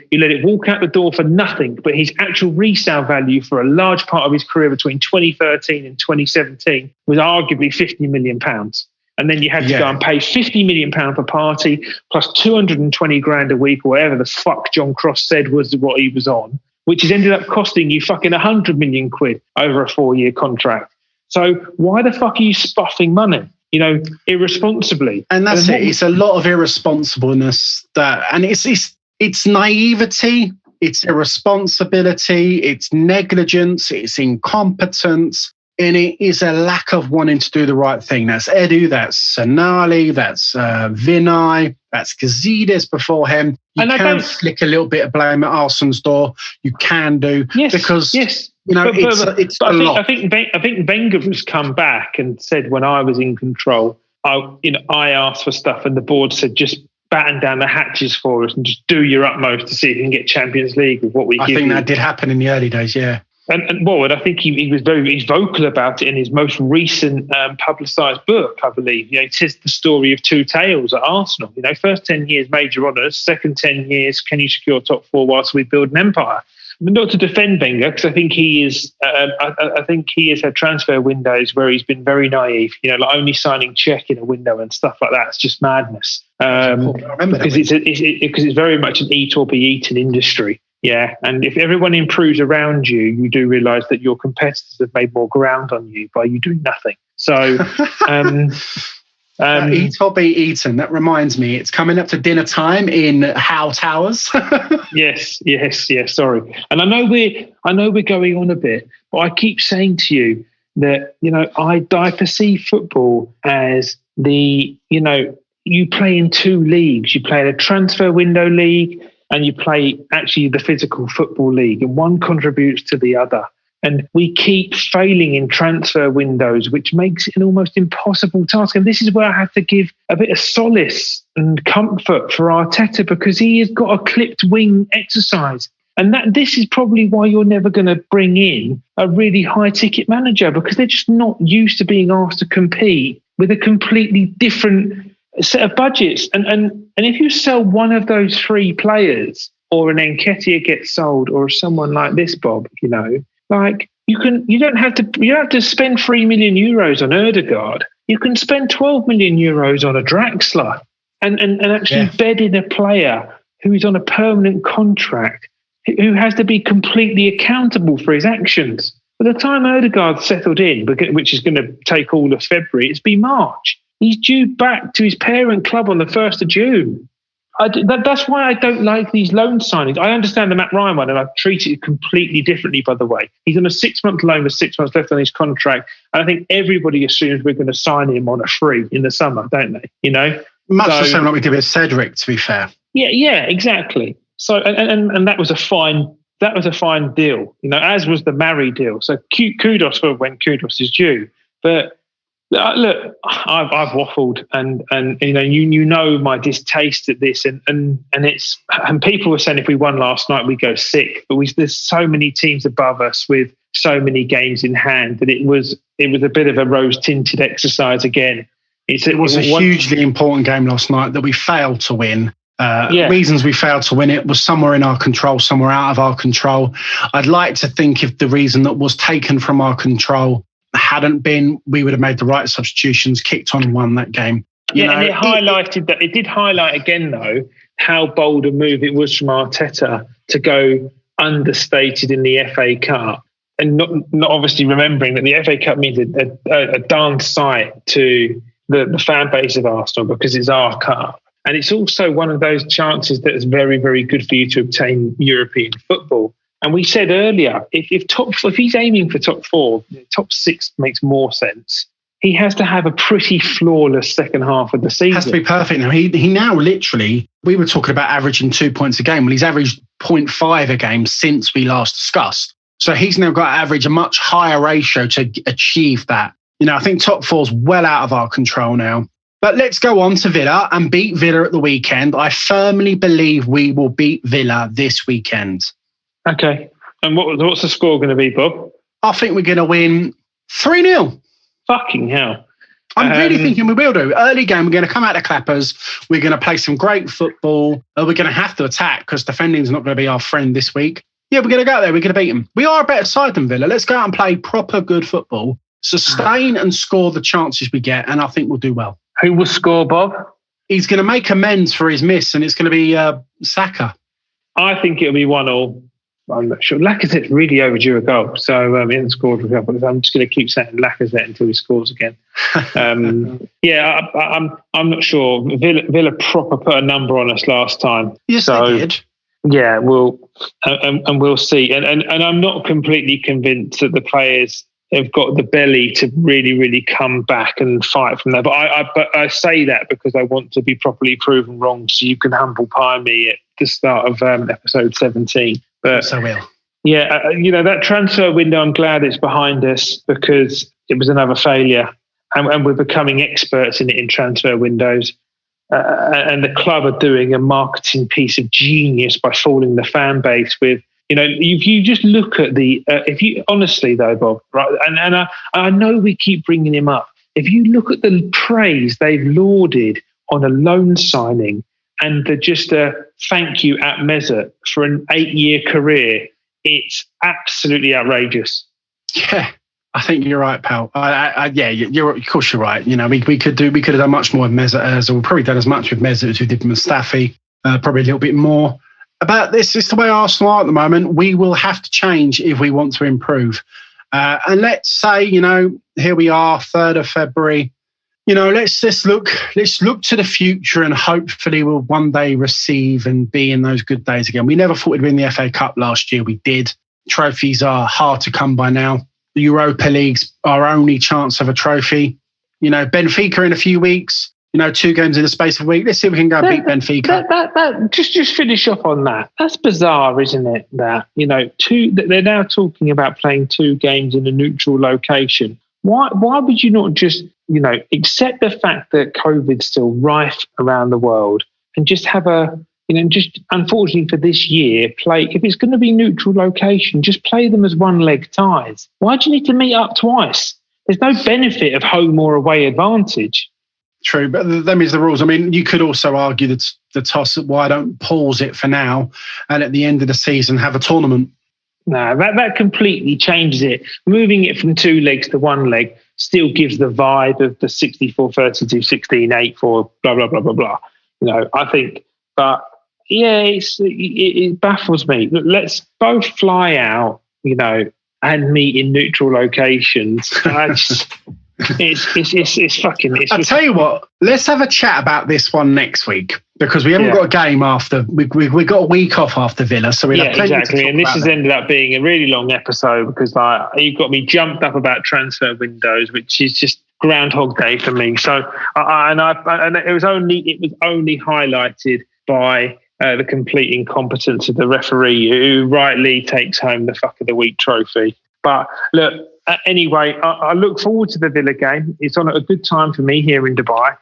You let it walk out the door for nothing, but his actual resale value for a large part of his career between 2013 and 2017 was arguably £50 million. And then you had to go and pay £50 million per party plus 220 grand a week, or whatever the fuck John Cross said was what he was on, which has ended up costing you fucking 100 million quid over a 4-year contract. So why the fuck are you spuffing money? Irresponsibly. And that's it. It's a lot of irresponsibleness and it's naivety It's irresponsibility, it's negligence, it's incompetence, and it is a lack of wanting to do the right thing. That's Edu, that's Sonali, that's Vinay, that's Gazidis before him. You can flick a little bit of blame at Arsenal's door. You can do, because it's a lot. I think Wenger has come back and said, when I was in control, I asked for stuff, and the board said, just batten down the hatches for us and just do your utmost to see if you can get Champions League with what we give you. I think that did happen in the early days, yeah. And I think he's vocal about it in his most recent publicised book, I believe. It says the story of two tales at Arsenal. First 10 years, major honours. Second 10 years, can you secure top four whilst we build an empire? Not to defend Wenger, because I think he is. I think he has had transfer windows where he's been very naive. Like only signing Czech in a window and stuff like that. It's just madness. I remember that because it's very much an eat or be eaten industry. Yeah, and if everyone improves around you, you do realise that your competitors have made more ground on you by you doing nothing. So. Eat or be eaten. That reminds me, it's coming up to dinner time in Howe Towers. Yes. Sorry, and I know we're going on a bit, but I keep saying to you that I perceive football as you play in two leagues. You play in a transfer window league, and you play actually the physical football league, and one contributes to the other. And we keep failing in transfer windows, which makes it an almost impossible task. And this is where I have to give a bit of solace and comfort for Arteta, because he has got a clipped wing exercise. And this is probably why you're never going to bring in a really high ticket manager, because they're just not used to being asked to compete with a completely different set of budgets. And if you sell one of those three players, or an Nketiah gets sold, or someone like this, Bob, like you don't have to spend 3 million euros on Ødegaard. You can spend 12 million euros on a Draxler and actually bed in a player who is on a permanent contract, who has to be completely accountable for his actions. By the time Ødegaard's settled in, which is going to take all of February, it's be March. He's due back to his parent club on the 1st of June. That's why I don't like these loan signings. I understand the Matt Ryan one, and I treat it completely differently, by the way. He's on a 6-month loan with 6 months left on his contract. And I think everybody assumes we're going to sign him on a free in the summer, don't they? Much the same like we did with Cedric, to be fair. Yeah, exactly. So, and that was a fine deal, as was the Marry deal. So kudos for when kudos is due. But look, I've waffled, and my distaste at this, and people were saying if we won last night we go sick, but there's so many teams above us with so many games in hand that it was a bit of a rose-tinted exercise again. It was a hugely important game last night that we failed to win. Reasons we failed to win it was somewhere in our control, somewhere out of our control. I'd like to think if the reason that was taken from our control hadn't been, we would have made the right substitutions, kicked on and won that game. And it did highlight again, though, how bold a move it was from Arteta to go understated in the FA Cup, and not obviously remembering that the FA Cup means a darn sight to the fan base of Arsenal, because it's our cup. And it's also one of those chances that is very, very good for you to obtain European football. And we said earlier, if he's aiming for top 4, top 6 makes more sense. He has to have a pretty flawless second half of the season. Has to be perfect now. He now literally, we were talking about averaging 2 points a game. Well, he's averaged 0.5 a game since we last discussed. So he's now got to average a much higher ratio to achieve that. I think top 4's well out of our control now. But let's go on to Villa and beat Villa at the weekend. I firmly believe we will beat Villa this weekend. Okay. And what's the score going to be, Bob? I think we're going to win 3-0. Fucking hell. I'm really thinking we will do. Early game, we're going to come out of clappers. We're going to play some great football. We're going to have to attack because defending's not going to be our friend this week. Yeah, we're going to go out there. We're going to beat them. We are a better side than Villa. Let's go out and play proper good football, sustain and score the chances we get, and I think we'll do well. Who will score, Bob? He's going to make amends for his miss, and it's going to be Saka. I think it'll be 1-1. I'm not sure. Lacazette's really overdue a goal, so he hasn't scored for a couple. I'm just going to keep saying Lacazette until he scores again. I'm not sure. Villa proper put a number on us last time. Yes, they did. Yeah, we'll and we'll see. And I'm not completely convinced that the players have got the belly to really come back and fight from there. But I say that because I want to be properly proven wrong, so you can humble pie me at the start of episode 17. But I will. Yeah, that transfer window, I'm glad it's behind us because it was another failure. And we're becoming experts in transfer windows. And the club are doing a marketing piece of genius by fooling the fan base with, if you just look at honestly though, Bob, right? And I know we keep bringing him up. If you look at the praise they've lauded on a loan signing and just a thank you at Mesut for an 8-year career, it's absolutely outrageous. Yeah. I think you're right, pal. Of course you're right. We could have done much more with Mesut, or we've probably done as much with Mesut as we did with Mustafi, probably a little bit more. About this, it's the way Arsenal are at the moment. We will have to change if we want to improve. And let's say, here we are, 3rd of February. Let's look to the future, and hopefully we'll one day receive and be in those good days again. We never thought we'd win the FA Cup last year. We did. Trophies are hard to come by now. The Europa League's our only chance of a trophy. Benfica in a few weeks, 2 games in the space of a week. Let's see if we can go and beat Benfica. Just finish off on that. That's bizarre, isn't it? That, they're now talking about playing 2 games in a neutral location. Why would you not just, accept the fact that COVID's still rife around the world and just have just unfortunately for this year, if it's going to be neutral location, just play them as 1-leg ties. Why do you need to meet up twice? There's no benefit of home or away advantage. True, but that means the rules. I mean, you could also argue that the toss, why don't pause it for now and at the end of the season have a tournament? No, that completely changes it. Moving it from 2 legs to 1 leg still gives the vibe of the 64-32, 16-8 for blah, blah, blah, blah, blah. I think, but yeah, it baffles me. Let's both fly out, and meet in neutral locations. It's fucking. I'll tell you what. Let's have a chat about this one next week because we haven't got a game after. We got a week off after Villa, so we have plenty exactly. to talk And this about has ended up being a really long episode because you've got me jumped up about transfer windows, which is just Groundhog Day for me. So it was only highlighted by the complete incompetence of the referee, who rightly takes home the fuck of the week trophy. But look, anyway, I look forward to the Villa game. It's on at a good time for me here in Dubai.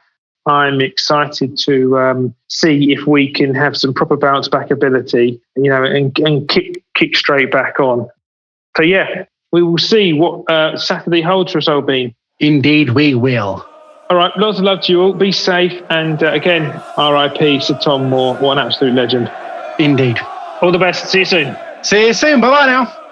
I'm excited to see if we can have some proper bounce back ability, and kick straight back on. So yeah, we will see what Saturday holds for us, Old Bean. Indeed, we will. All right, lots of love to you all. Be safe. And again, RIP Sir Tom Moore. What an absolute legend. Indeed. All the best. See you soon. See you soon. Bye-bye now.